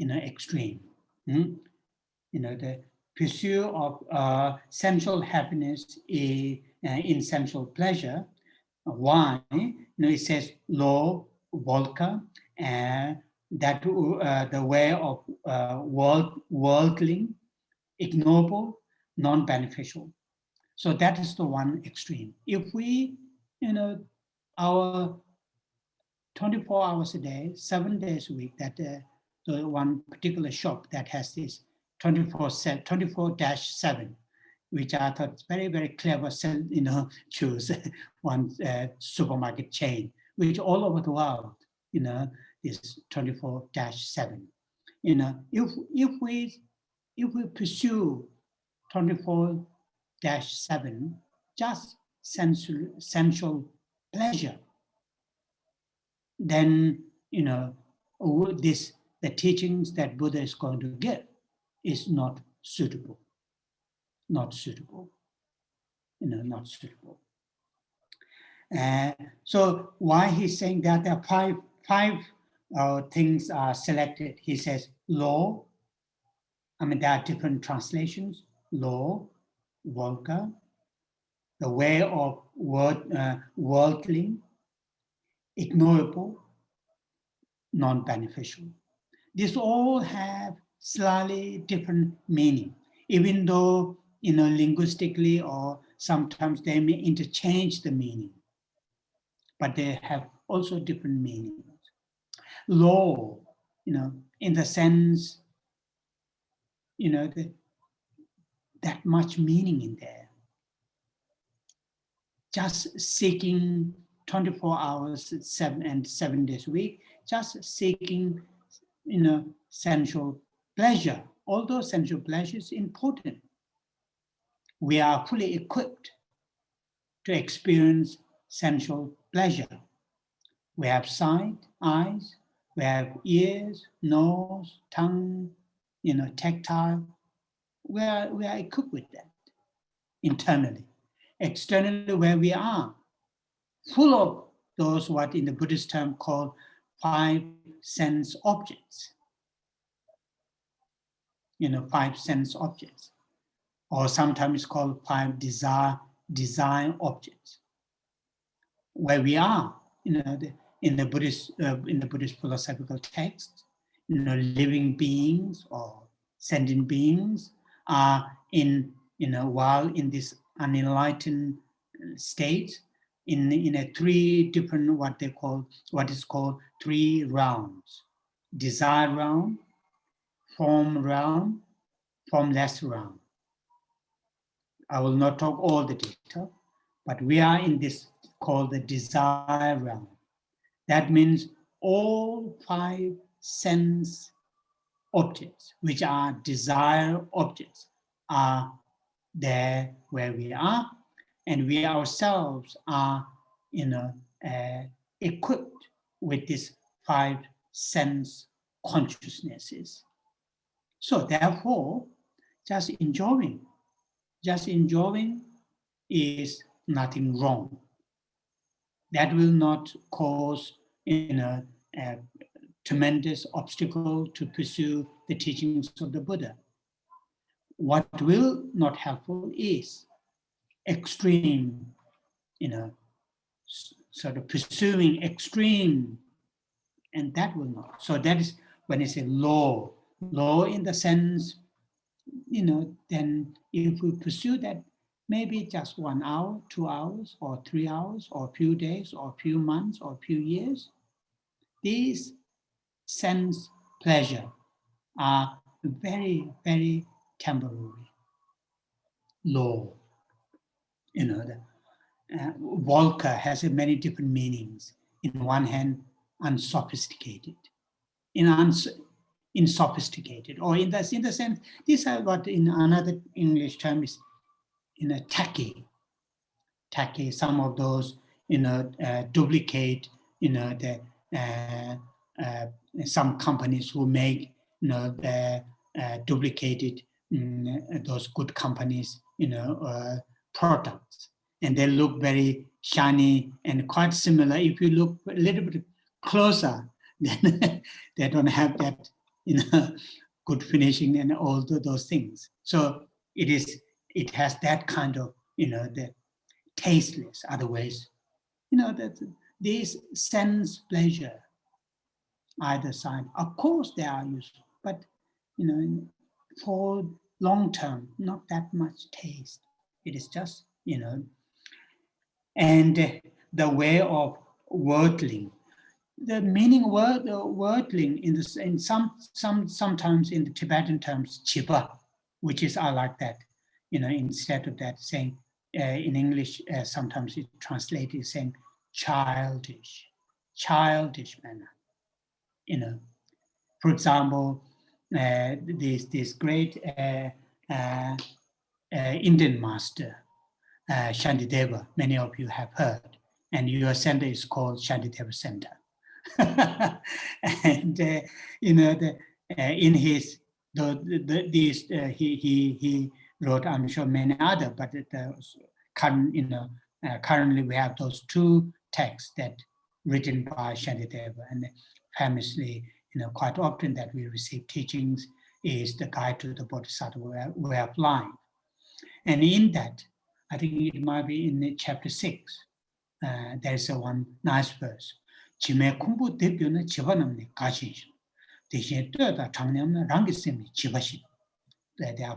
extreme. The pursuit of sensual happiness in sensual pleasure. Why? It says low, volca, and that the way of worldling, ignoble, non-beneficial. So that is the one extreme. If we, our 24 hours a day, 7 days a week, that the one particular shop that has this 24-7, which I thought very, very clever, choose one supermarket chain, which all over the world, is 24-7. If we pursue 24-7, just sensual pleasure, then the teachings that Buddha is going to give is not suitable. Not suitable. Not suitable. So why he's saying that there are five things are selected. He says law. There are different translations. Law, volca, the way of worldling, ignorable, non-beneficial. These all have slightly different meaning, even though linguistically or sometimes they may interchange the meaning, but they have also different meanings. Law, in the sense, that much meaning in there. Just seeking 24 hours, 7 days a week, just seeking, sensual pleasure. Although sensual pleasure is important, we are fully equipped to experience sensual pleasure. We have sight, eyes, we have ears, nose, tongue, tactile. We are equipped with that internally. Externally, where we are, full of those what in the Buddhist term called 5 sense objects. 5 sense objects, or sometimes called 5 design objects. Where we are, in the Buddhist philosophical text, living beings or sentient beings are while in this unenlightened state, in a 3 different what is called 3 realms: desire realm, form realm, formless realm. I will not talk all the detail, but we are in this called the desire realm. That means all 5 sense objects, which are desire objects, are there where we are, and we ourselves are, equipped with these 5 sense consciousnesses. So therefore, just enjoying is nothing wrong. That will not cause a tremendous obstacle to pursue the teachings of the Buddha. What will not helpful is extreme sort of pursuing extreme, and that will not. So that is when it's a law in the sense, then if we pursue that, maybe just 1 hour, 2 hours, or 3 hours, or a few days, or a few months, or a few years, these sense pleasure are very, very temporary. Low. Volca has many different meanings. In one hand, unsophisticated. In sophisticated, or in the sense, these are what in another English term is tacky. Tacky. Some of those duplicate some companies who make the duplicated those good companies products, and they look very shiny and quite similar. If you look a little bit closer, then they don't have that good finishing and all those things. So it has that kind of the tasteless. Otherwise, that these sense pleasure either side, of course they are useful, but for long term, not that much taste. It is just and the way of worldling. The meaning word worldling in sometimes in the Tibetan terms chiba, which is I like that. Instead of that saying in English sometimes it translated saying childish manner. For example, this great Indian master Shantideva, many of you have heard, and your center is called Shantideva Center. And in his he wrote, I'm sure, many other, but currently we have those 2 texts that written by Shantideva, and famously, quite often that we receive teachings is the Guide to the Bodhisattva Way of Life. And in that, I think it might be in chapter 6, there's one nice verse. There are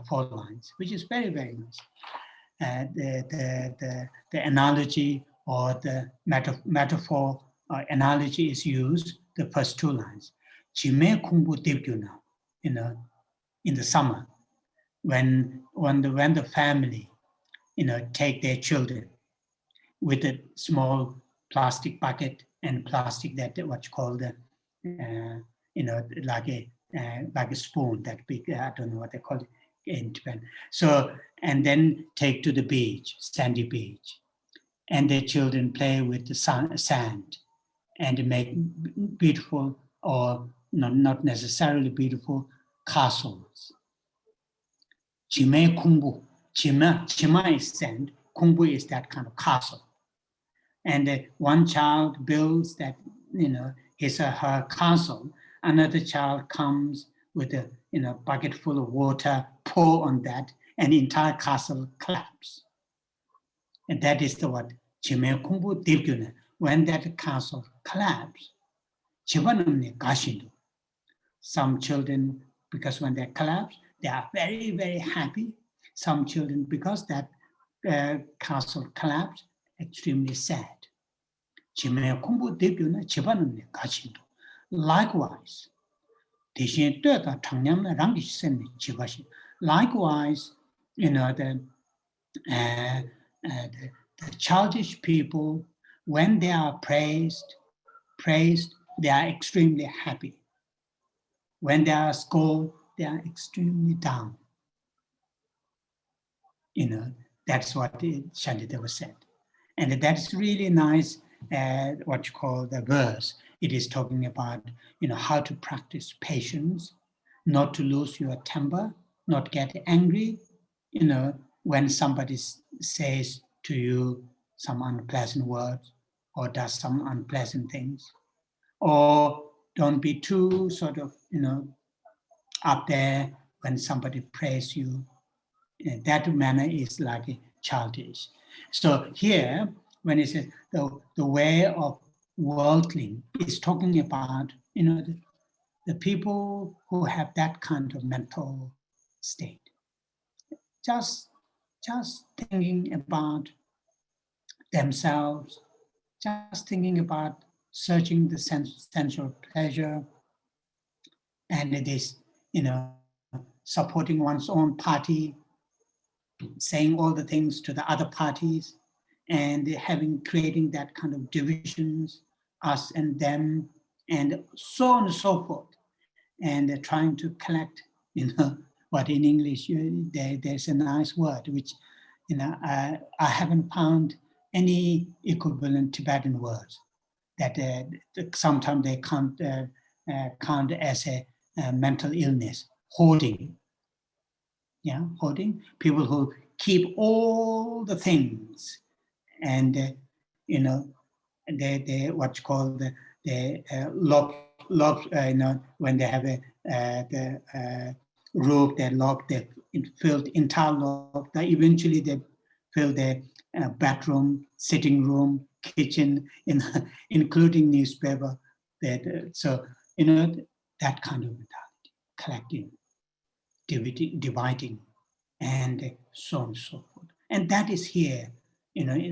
4 lines, which is very, very nice. The analogy or the metaphor analogy is used, the first 2 lines. In the summer, when the family, take their children with a small plastic bucket and plastic that what you call the, like a spoon, that big, I don't know what they call it in Japan. So, and then take to the beach, sandy beach, and their children play with the sand and make beautiful or not necessarily beautiful castles. Chime kumbu. Chima is sand, kumbu is that kind of castle. And one child builds that, his or her castle. Another child comes with a bucket full of water, pour on that, and the entire castle collapses. And that is the what Chime kumbu dirgyuna. When that castle collapses, chivanamne gashindu. Some children, because when they collapse, they are very, very happy. Some children, because that castle collapsed, extremely sad. Likewise, likewise, the childish people, when they are praised, they are extremely happy. When they are scolded, they are extremely down. That's what Shantideva said. And that's really nice, what you call the verse. It is talking about, how to practice patience, not to lose your temper, not get angry, when somebody says to you some unpleasant words or does some unpleasant things. Or don't be too sort of, up there when somebody praises you. That manner is like childish. So here, when it says the way of worldling, is talking about, the people who have that kind of mental state. Just thinking about themselves, just thinking about searching the sensual pleasure, and it is, supporting one's own party, saying all the things to the other parties, and creating that kind of divisions, us and them, and so on and so forth, and trying to collect, what in English, there's a nice word, which, I haven't found any equivalent Tibetan words that sometimes they count as a mental illness, hoarding. Yeah, hoarding, people who keep all the things, and they what you call the when they have the roof, they lock, they fill the entire lock. Eventually they fill their bathroom, sitting room, kitchen, including newspaper. So that kind of mentality, collecting, dividing, and so on and so forth. And that is here,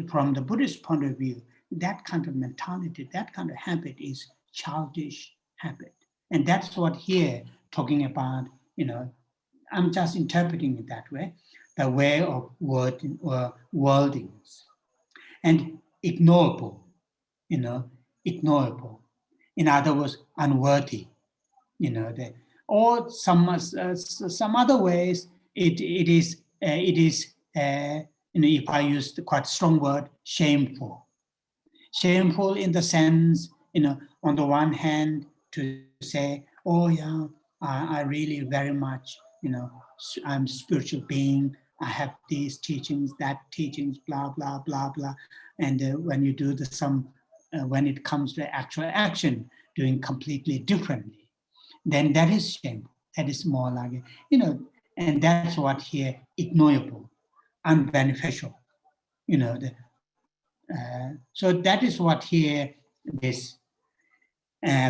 from the Buddhist point of view, that kind of mentality, that kind of habit is childish habit. And that's what here talking about, I'm just interpreting it that way, the way of worldings. And ignorable, ignorable. In other words, unworthy, or some other ways it is if I use the quite strong word, shameful. Shameful in the sense, on the one hand, to say, oh yeah, I really very much, I'm a spiritual being, I have these teachings, that teachings, blah, blah, blah, blah. And when you do when it comes to actual action, doing completely differently, then that is shame. That is more like, and that's what here, ignorable, unbeneficial, so that is what here, this,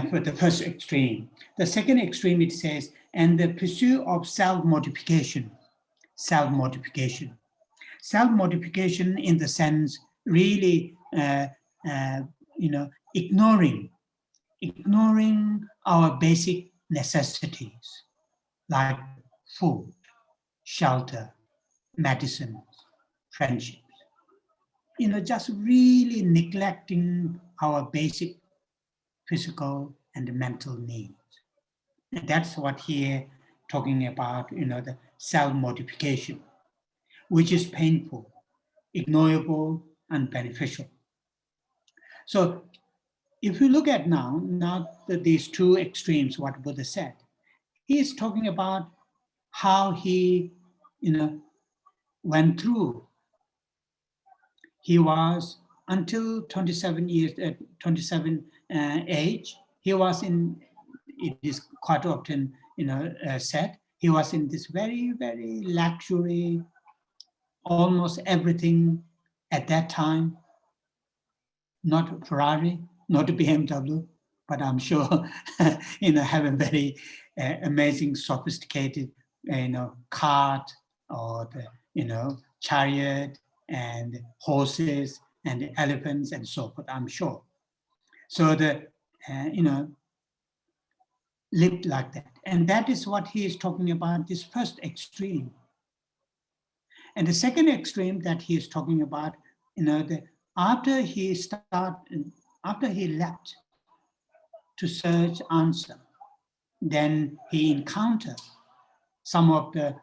for the first extreme. The second extreme, it says, and the pursuit of self-mortification. Self-mortification. Self-mortification in the sense, really, ignoring our basic necessities, like food, shelter, medicine, friendships. Just really neglecting our basic physical and mental needs. And that's what here talking about, the self-mortification, which is painful, ignorable, and beneficial. So if you look at now these two extremes, what Buddha said, he is talking about how he, went through. He was, until 27 age, he was in, it is quite often, said, he was in this very, very luxury, almost everything at that time, not Ferrari, not a BMW, but I'm sure, have a very amazing, sophisticated, cart, or the, chariot, and horses, and elephants, and so forth, I'm sure. So lived like that. And that is what he is talking about, this first extreme. And the second extreme that he is talking about, after he left to search answer, then he encountered some of the,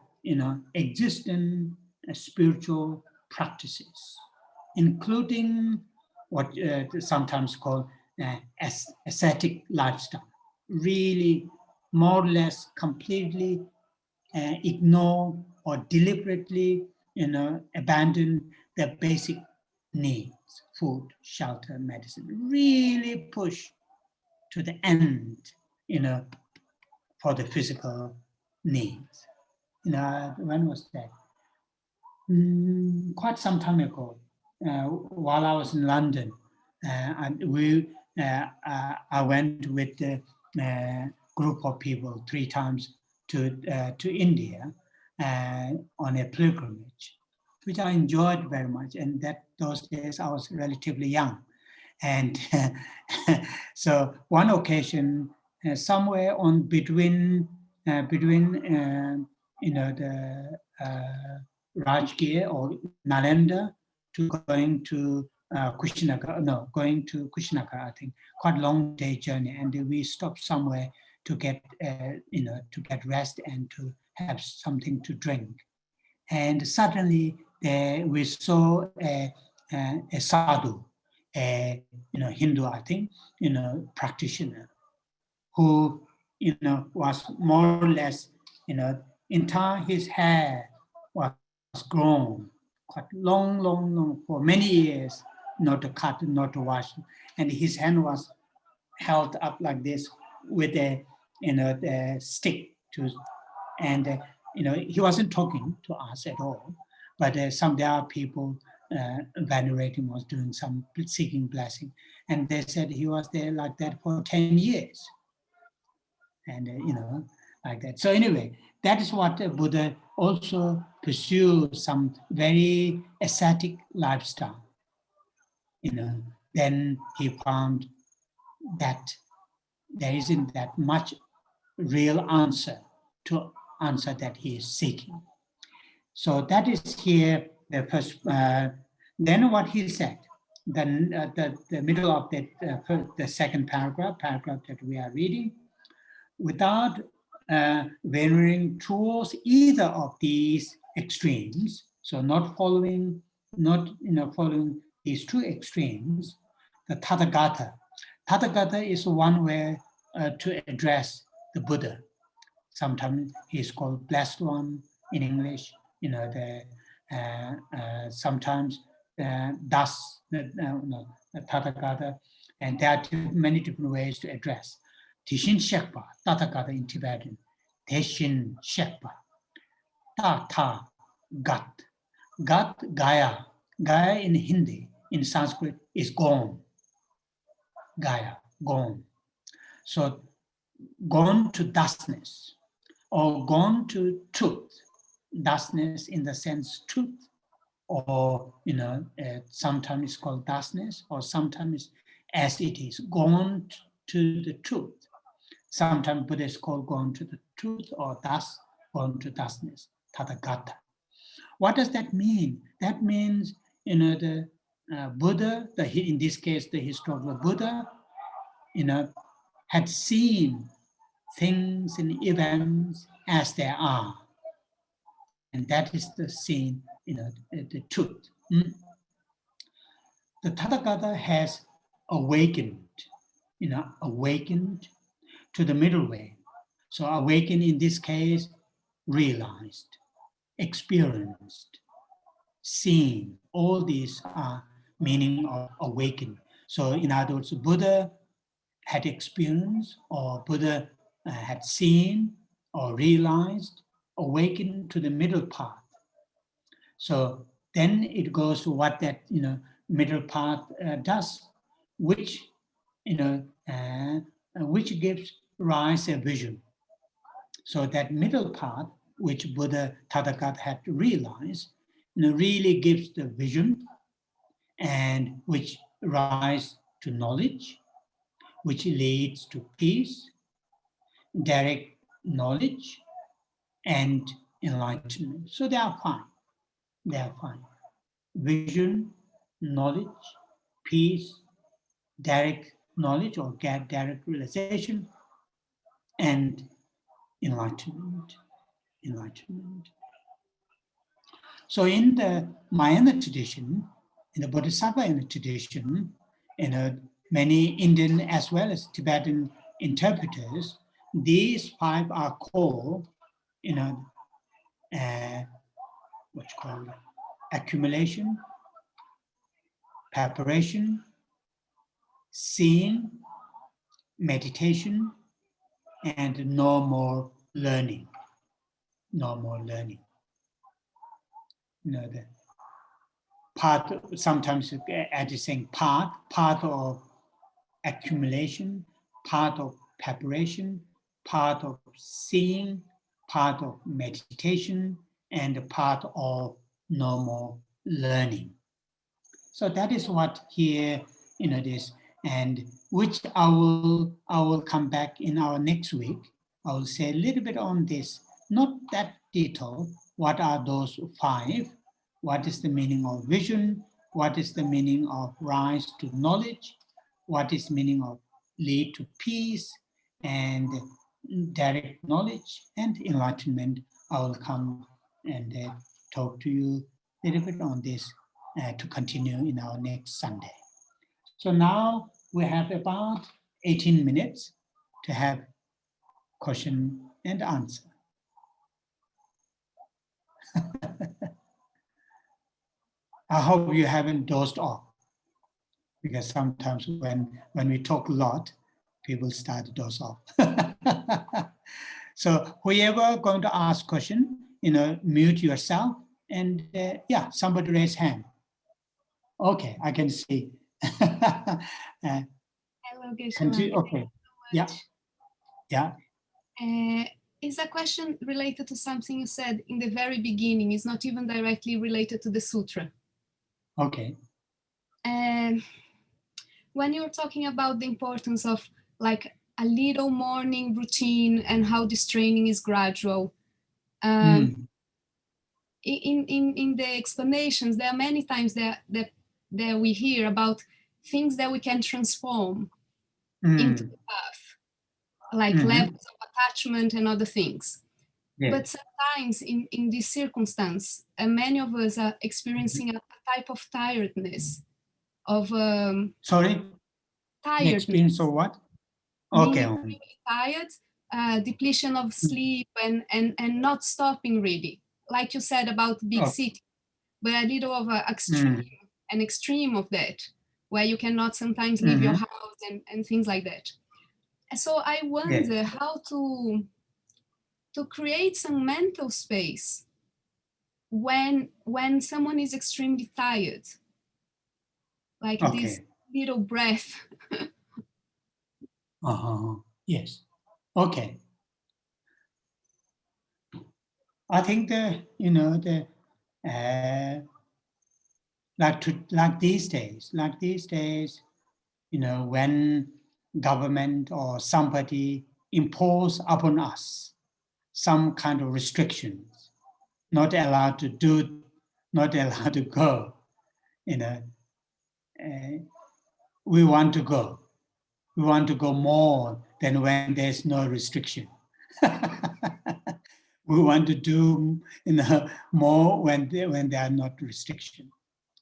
existing spiritual practices, including what sometimes called ascetic lifestyle. Really, more or less, completely ignore or deliberately, abandon the basic needs, food, shelter, medicine. Really push to the end, for the physical needs. When was that? Quite some time ago. while I was in London, and I went with a group of people 3 times to India on a pilgrimage, which I enjoyed very much. And those days I was relatively young. And so one occasion, somewhere on between the Rajgir or Nalanda to going to going to Kushinagara, I think, quite long day journey, and we stopped somewhere to get to get rest and to have something to drink. And suddenly we saw a sadhu, a Hindu, I think, practitioner, who was more or less, entire his hair was grown quite long for many years, not to cut, not to wash, and his hand was held up like this with a stick to, and he wasn't talking to us at all, but there are people venerating, was doing some seeking blessing, and they said he was there like that for 10 years, and like that. So anyway, that is what Buddha also pursued, some very ascetic lifestyle. Then he found that there isn't that much real answer to answer that he is seeking. So that is here the first. Then what he said, then the middle of the second paragraph that we are reading, without veering towards either of these extremes, so not following these 2 extremes, the Tathagata. Tathagata is one way to address the Buddha. Sometimes he's called Blessed One in English. Sometimes Das, the Tathagata, and there are many different ways to address. Tishin Shekpa, Tathagata in Tibetan. Teshin Shekpa. Ta, Gat. Gat, Gaya. Gaya in Hindi, in Sanskrit, is gone. Gaya, gone. So gone to dustness, or gone to truth. Dustness in the sense truth, or sometimes it's called dustness, or sometimes as it is, gone to the truth. Sometimes Buddhists call gone to the truth, or dust, gone to dustness, Tathagata. What does that mean? That means, the Buddha, in this case, the historical Buddha, had seen things and events as they are. And that is the scene, the truth. The Tathagata has awakened, awakened to the middle way. So awaken in this case, realized, experienced, seen. All these are meaning of awaken. So in other words, Buddha had experienced, or Buddha had seen or realized, awakened to the middle path. So then it goes to what that middle path does, which which gives rise a vision. So that middle path, which Buddha Tathagata had realized, really gives the vision, and which rise to knowledge, which leads to peace, direct knowledge, and enlightenment. So they are fine. They are fine. Vision, knowledge, peace, direct knowledge or direct realization, and enlightenment. So in the Mahayana tradition, in the Bodhisattva tradition, many Indian as well as Tibetan interpreters, these 5 are called, what's called accumulation, preparation, seeing, meditation, and no more learning. No more learning. sometimes saying part of accumulation, part of preparation, part of seeing, part of meditation, and a part of normal learning. So that is what here, this, and which I will come back in our next week. I will say a little bit on this, not that detailed. What are those 5? What is the meaning of vision? What is the meaning of rise to knowledge? What is meaning of lead to peace and direct knowledge and enlightenment? I will come and talk to you a little bit on this to continue in our next Sunday. So now we have about 18 minutes to have question and answer. I hope you haven't dozed off, because sometimes when we talk a lot, people start to doze off. So whoever going to ask question, mute yourself and yeah, somebody raise hand. Okay, I can see. Hello, Geshe-la. Okay, yeah, yeah. Is a question related to something you said in the very beginning. It's not even directly related to the sutra. Okay. When you're talking about the importance of like a little morning routine and how this training is gradual, in the explanations, there are many times that we hear about things that we can transform into the path, like levels of attachment and other things. Yes. But sometimes in this circumstance, many of us are experiencing a type of tiredness, of sorry? Tiredness. Experience of what? Okay. Really tired, depletion of sleep and not stopping really. Like you said about big city, but a little of an extreme of that, where you cannot sometimes leave your house and things like that. So I wonder how to create some mental space when someone is extremely tired, like this little breath. Yes. Okay. I think like these days, when government or somebody impose upon us some kind of restrictions, not allowed to do, not allowed to go, we want to go. We want to go more than when there's no restriction. We want to do more when there are not restrictions.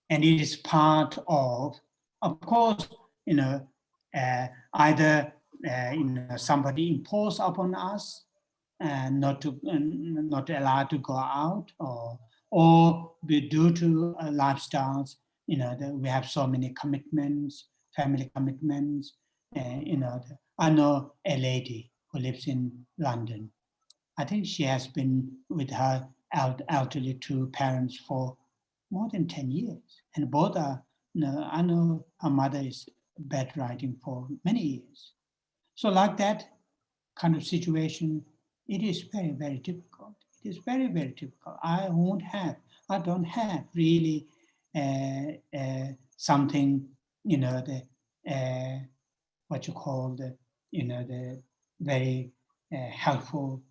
And it is part of course, either somebody impose upon us not allowed to go out, or due to lifestyles, we have so many commitments, family commitments. I know a lady who lives in London. I think she has been with her elderly 2 parents for more than 10 years. And both are, I know her mother is bedridden for many years. So like that kind of situation, it is very, very difficult. It is very, very difficult. I don't have really something, what you call the very helpful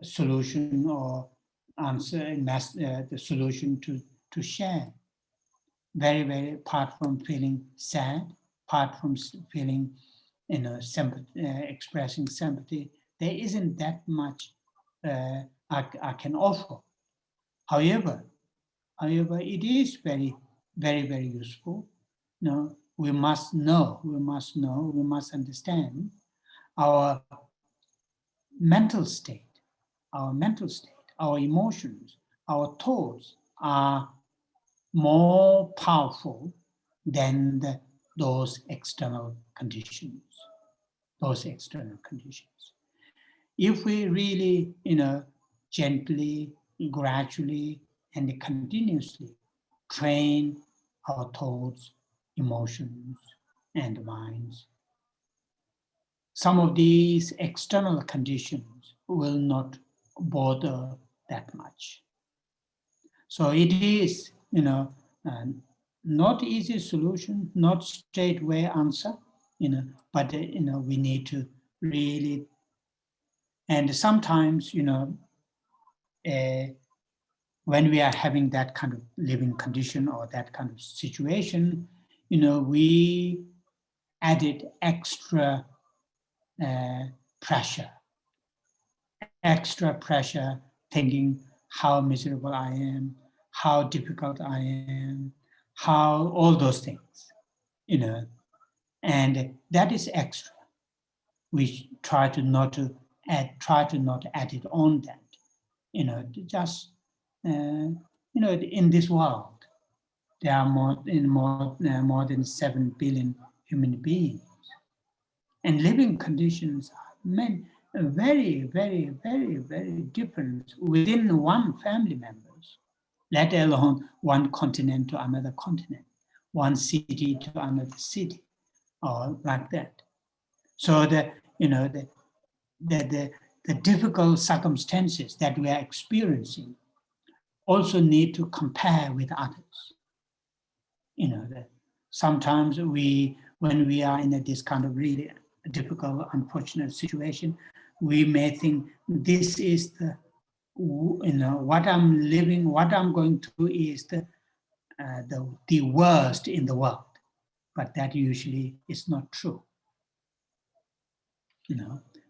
solution or answer, the solution to share. Very, very, apart from feeling sad, apart from feeling, sympathy, expressing sympathy, there isn't that much I can offer. However, it is very, very, very useful. We must understand our mental state, our emotions, our thoughts are more powerful than those external conditions. If we really, gently, gradually, and continuously train our thoughts, emotions, and minds. Some of these external conditions will not bother that much. So it is, not easy solution, not straightway answer, but we need to really, and sometimes, when we are having that kind of living condition or that kind of situation, we added extra pressure, thinking how miserable I am, how difficult I am, how all those things, and that is extra. We try to not add it on that, just, in this world, there are more than 7 billion human beings. And living conditions are very, very, very, very different within one family members, let alone one continent to another continent, one city to another city, or like that. So the difficult circumstances that we are experiencing also need to compare with others. Sometimes when we are in this kind of really difficult, unfortunate situation, we may think this is what I'm living, what I'm going through is the worst in the world, but that usually is not true.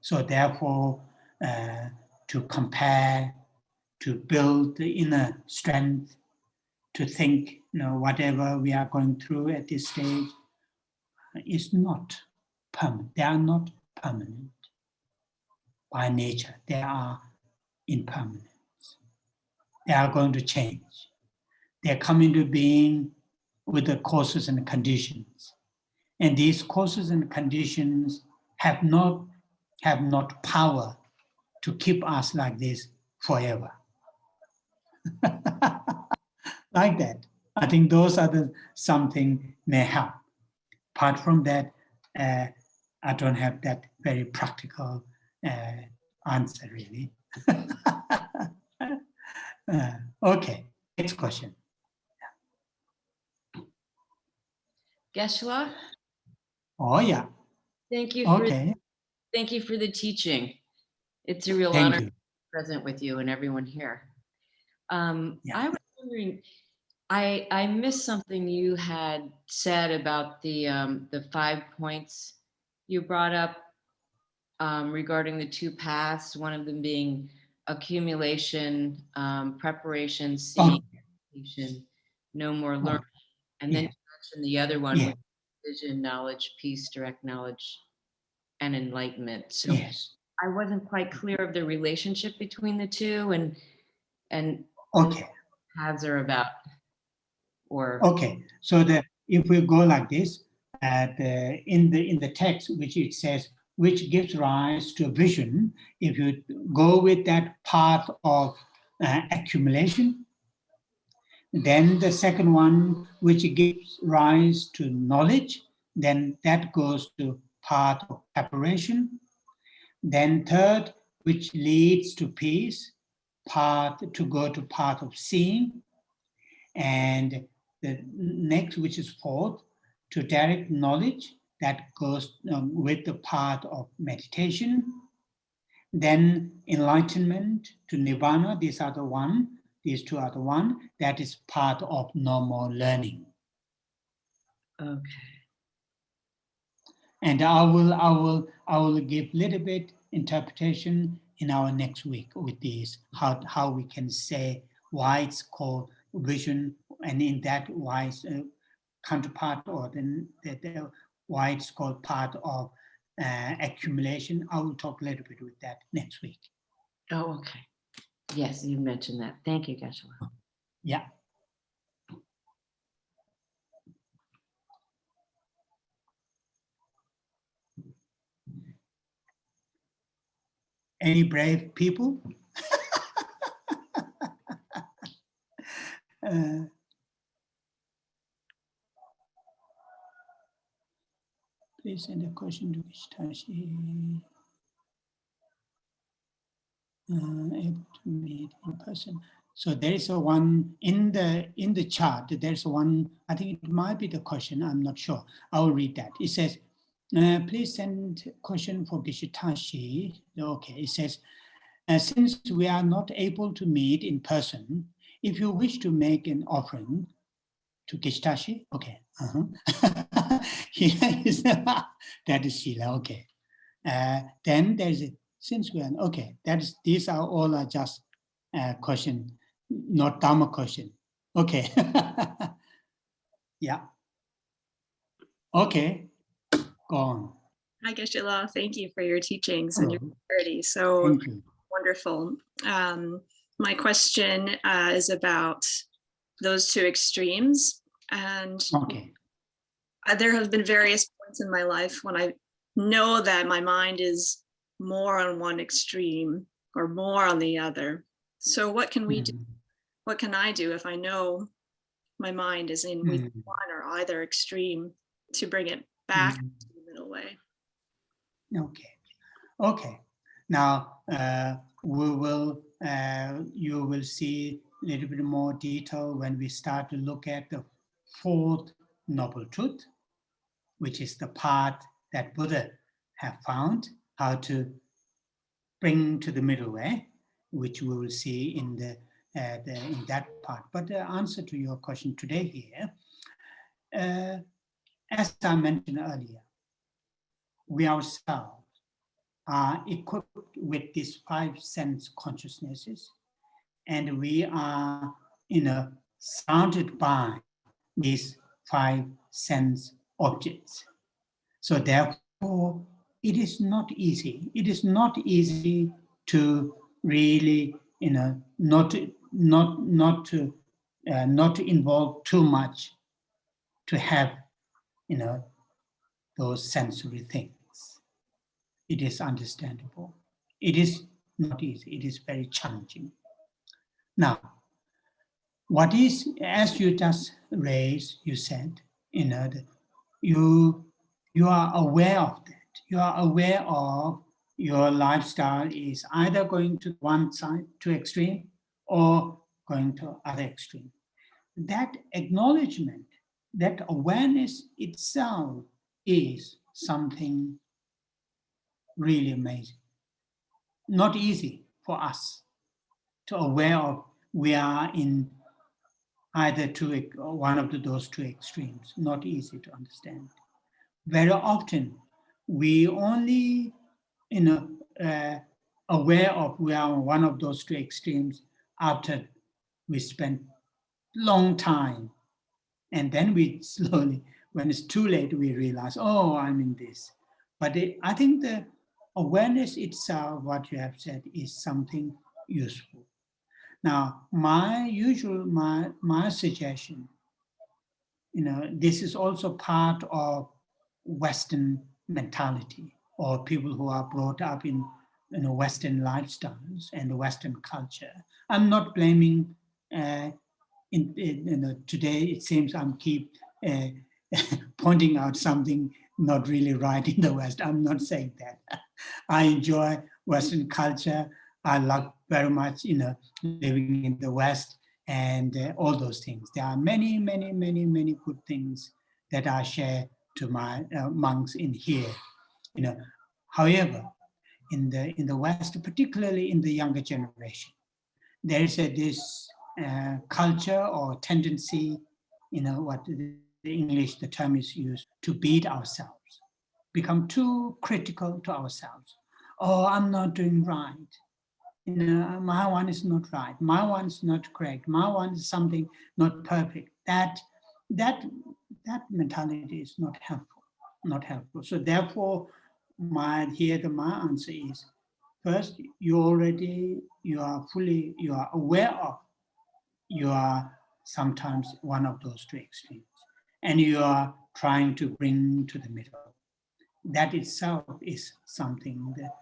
So therefore, to compare, to build the inner strength, to think, whatever we are going through at this stage is not permanent. They are not permanent by nature. They are impermanent. They are going to change. They come into being with the causes and conditions. And these causes and conditions have not power to keep us like this forever. Like that. I think those are something may help. Apart from that, I don't have that very practical answer, really. Okay, next question. Geshe-la? Oh, yeah. Thank you for the teaching. It's a real honor to be present with you and everyone here. I was wondering, I missed something you had said about the 5 points you brought up regarding the 2 paths, one of them being accumulation, preparation, seeing, no more learning. And then you mentioned the other one, which is vision, knowledge, peace, direct knowledge, and enlightenment. So I wasn't quite clear of the relationship between the two and what paths are about. So if we go like this, in the text, which it says, which gives rise to a vision, if you go with that path of accumulation, then the second one, which gives rise to knowledge, then that goes to path of preparation. Then third, which leads to peace, path of seeing. And the next, which is fourth, to direct knowledge, that goes with the path of meditation. Then enlightenment to nirvana, these two are the one, that is part of normal learning. Okay. And I will give a little bit interpretation in our next week with this, how we can say why it's called vision, and in that why it's counterpart, or the why it's called part of accumulation. I will talk a little bit with that next week. Oh, okay. Yes, you mentioned that. Thank you, Geshe-la. Yeah. Any brave people? Please send a question to Geshe Tashi. Able to meet in person. So there is a one in the chart. There's one. I think it might be the question. I'm not sure. I will read that. It says, "Please send question for Geshe Tashi." Okay. It says, "Since we are not able to meet in person, if you wish to make an offering to Geshe Tashi, okay. Here is that is Sheila. Okay. Then there's a. Since we are okay, these are all are just question, not Dhamma question. Okay. Yeah. Okay. Go on. Hi, Geshe-la. Thank you for your teachings Hello. and your clarity. So Thank you. wonderful. My question is about those two extremes. And Okay. there have been various points in my life when I know that my mind is more on one extreme or more on the other. So what can we do? What can I do if I know my mind is in one or either extreme to bring it back to the middle way? Okay. Okay. Now we will. You will see a little bit more detail when we start to look at the Fourth Noble Truth, which is the part that Buddha have found how to bring to the middle way, which we will see in in that part. But the answer to your question today here, as I mentioned earlier, we ourselves are equipped with these five sense consciousnesses, and we are surrounded by these five sense objects. So therefore, it is not easy. It is not easy to really, not to involve too much to have, those sensory things. It is understandable. It is not easy. It is very challenging. Now, what is, as you just raised, you said, you are aware of that. You are aware of your lifestyle is either going to one side, to extreme, or going to other extreme. That acknowledgement, that awareness itself is something really amazing. Not easy for us to aware of we are in either one of those two extremes. Not easy to understand. Very often, we only, aware of we are on one of those two extremes after we spend long time, and then we slowly, when it's too late, we realize, oh, I'm in this. But I think the awareness itself, what you have said, is something useful. Now, my suggestion, this is also part of Western mentality, or people who are brought up in Western lifestyles and Western culture. I'm not blaming. Today it seems I'm keep pointing out something not really right in the West. I'm not saying that. I enjoy Western culture. I love very much, living in the West and all those things. There are many, many, many, many good things that I share to my monks in here. However, in the West, particularly in the younger generation, there is this culture or tendency, what the English, the term is used, to beat ourselves, become too critical to ourselves. Oh, I'm not doing right. My one is not right. My one is not correct. My one is something not perfect. That mentality is not helpful. Not helpful. So therefore, my answer is: first, you are aware of you are sometimes one of those two extremes, and you are trying to bring to the middle. That itself is something that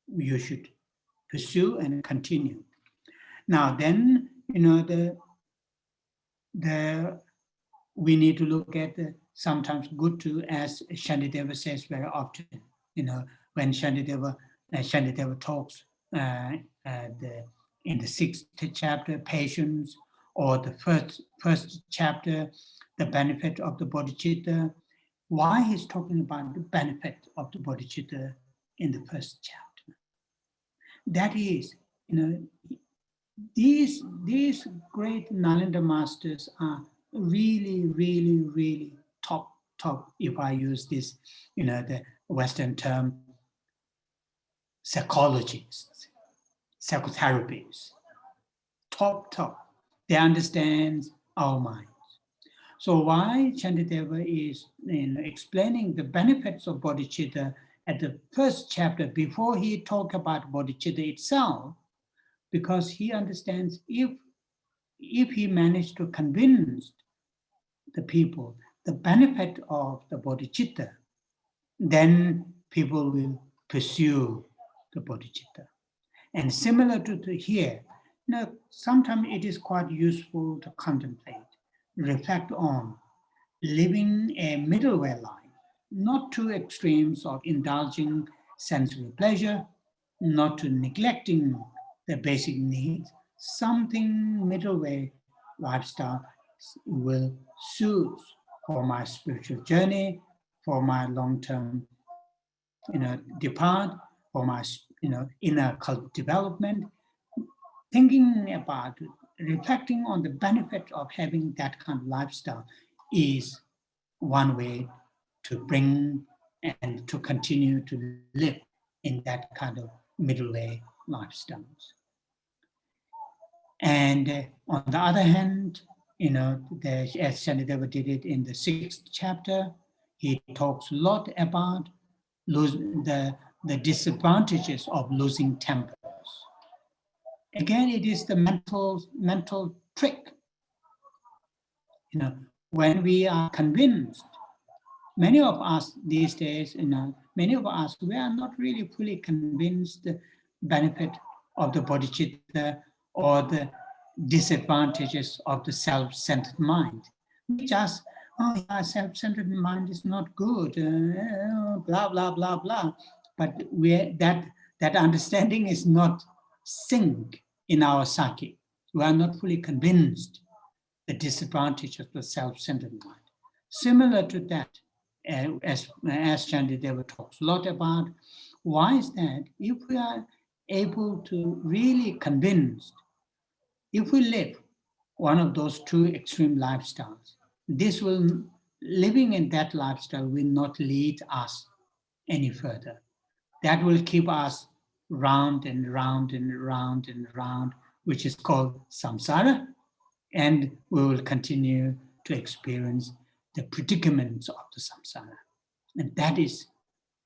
you should pursue and continue. Now then, we need to look at the sometimes good to, as Shantideva says very often, when Shantideva talks in the 6th chapter, patience, or the first chapter, the benefit of the Bodhichitta. Why he's talking about the benefit of the Bodhichitta in the first chapter? That is, these great Nalanda masters are really, really, really top, if I use this, the Western term, psychologists, psychotherapists, top. They understand our minds. So why Shantideva is explaining the benefits of bodhicitta at the first chapter before he talk about bodhicitta itself, because he understands if he managed to convince the people the benefit of the bodhicitta, then people will pursue the bodhicitta. And similar to here, sometimes it is quite useful to contemplate, reflect on, living a middle way life, not to extremes of indulging sensory pleasure, not to neglecting the basic needs. Something middle way lifestyle will suit for my spiritual journey, for my long-term depart, for my inner development. Thinking about, reflecting on the benefit of having that kind of lifestyle is one way to bring and to continue to live in that kind of middle way lifestyles. And on the other hand, as Shantideva did it in the 6th chapter, he talks a lot about the disadvantages of losing tempers. Again, it is the mental trick. When we are convinced, many of us these days, many of us, we are not really fully convinced the benefit of the bodhicitta or the disadvantages of the self-centered mind. We just, self-centered mind is not good, blah, blah, blah, blah. But that understanding is not sink in our psyche. We are not fully convinced the disadvantage of the self-centered mind. Similar to that, as Shantideva talks a lot about, why is that? If we are able to really convince, if we live one of those two extreme lifestyles, living in that lifestyle will not lead us any further. That will keep us round and round and round and round, which is called samsara, and we will continue to experience the predicaments of the samsara. And that is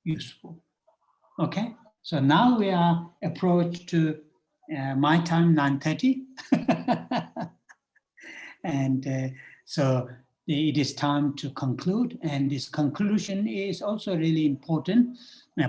useful. Okay, so now we are approached to my time, 9:30. And so it is time to conclude. And this conclusion is also really important,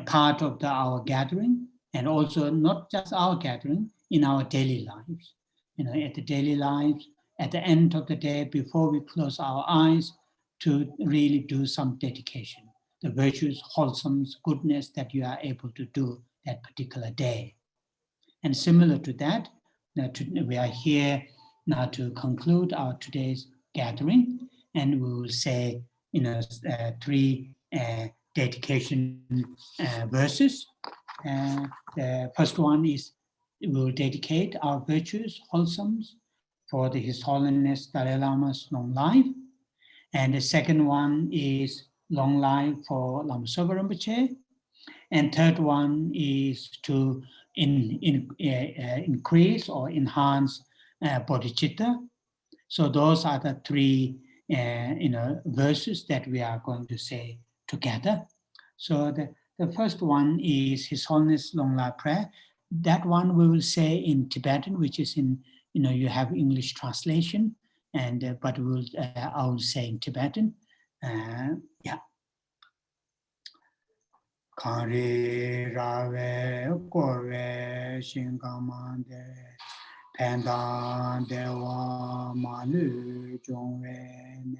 part of our gathering, and also not just our gathering, in our daily lives. At the daily lives, at the end of the day, before we close our eyes, to really do some dedication, the virtues, wholesome goodness that you are able to do that particular day. And similar to that, we are here now to conclude our today's gathering, and we will say, 3 dedication verses. The first one is, we will dedicate our virtues, wholesomes, for His Holiness Dalai Lama's long life. And the second one is long life for Lama Zopa Rinpoche. And third one is to increase or enhance bodhicitta. So those are the 3 verses that we are going to say together. So the first one is His Holiness Long Life Prayer. That one we will say in Tibetan, which is in, you have English translation, and but I will say in Tibetan. Kari rave kore shingamande pendan dewa malu jongwe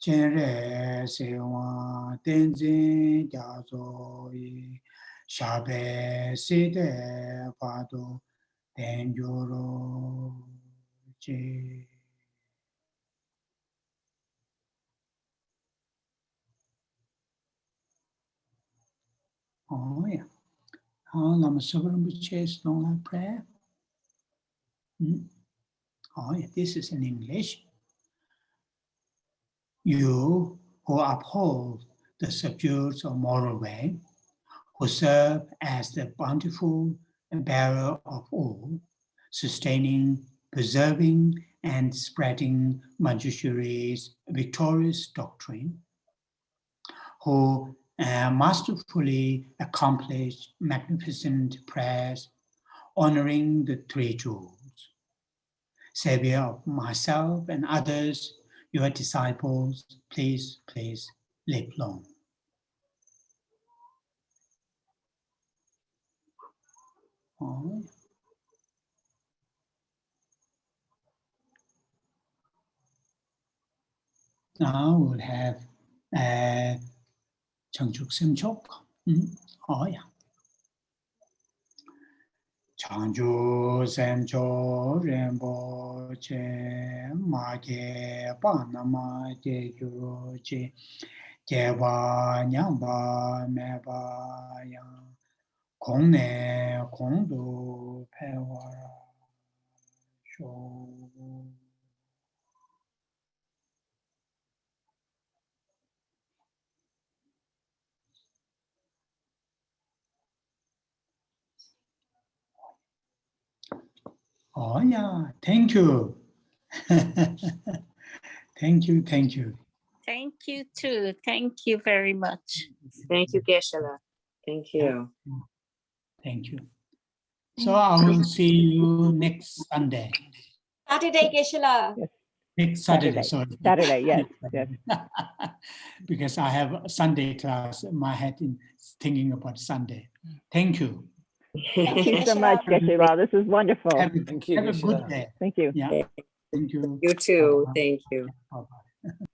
Chenre sewa tenzin jazo yi shabe side pado tenjuro je. Oh yeah. Lama Rinpoche's long life prayer. Oh yeah, this is in English. You who uphold the subdued or moral way, who serve as the bountiful bearer of all, sustaining, preserving, and spreading Manjushri's victorious doctrine, who masterfully accomplish magnificent prayers, honoring the three jewels. Savior of myself and others, your disciples, please live long. Oh. Now we'll have Changchuk Simchok. Oh yeah. Changju Semcho Rinpoche Maje Panama Jejuroche Jeba Nyamba Meba Yang Kongne Kongdu Pewara Sho. Oh yeah, thank you. Thank you. Thank you too. Thank you very much. Thank you, Geshe-la. Thank you. Thank you. So I will see you next Sunday. Saturday, Geshe-la. Yes. Next Saturday, sorry. Saturday, yes, yes. Because I have a Sunday class, my head is thinking about Sunday. Thank you. Thank you so much, Geshe-la. This is wonderful. Have a good day. Thank you. Yeah. Thank you. You too. Thank you. Bye-bye.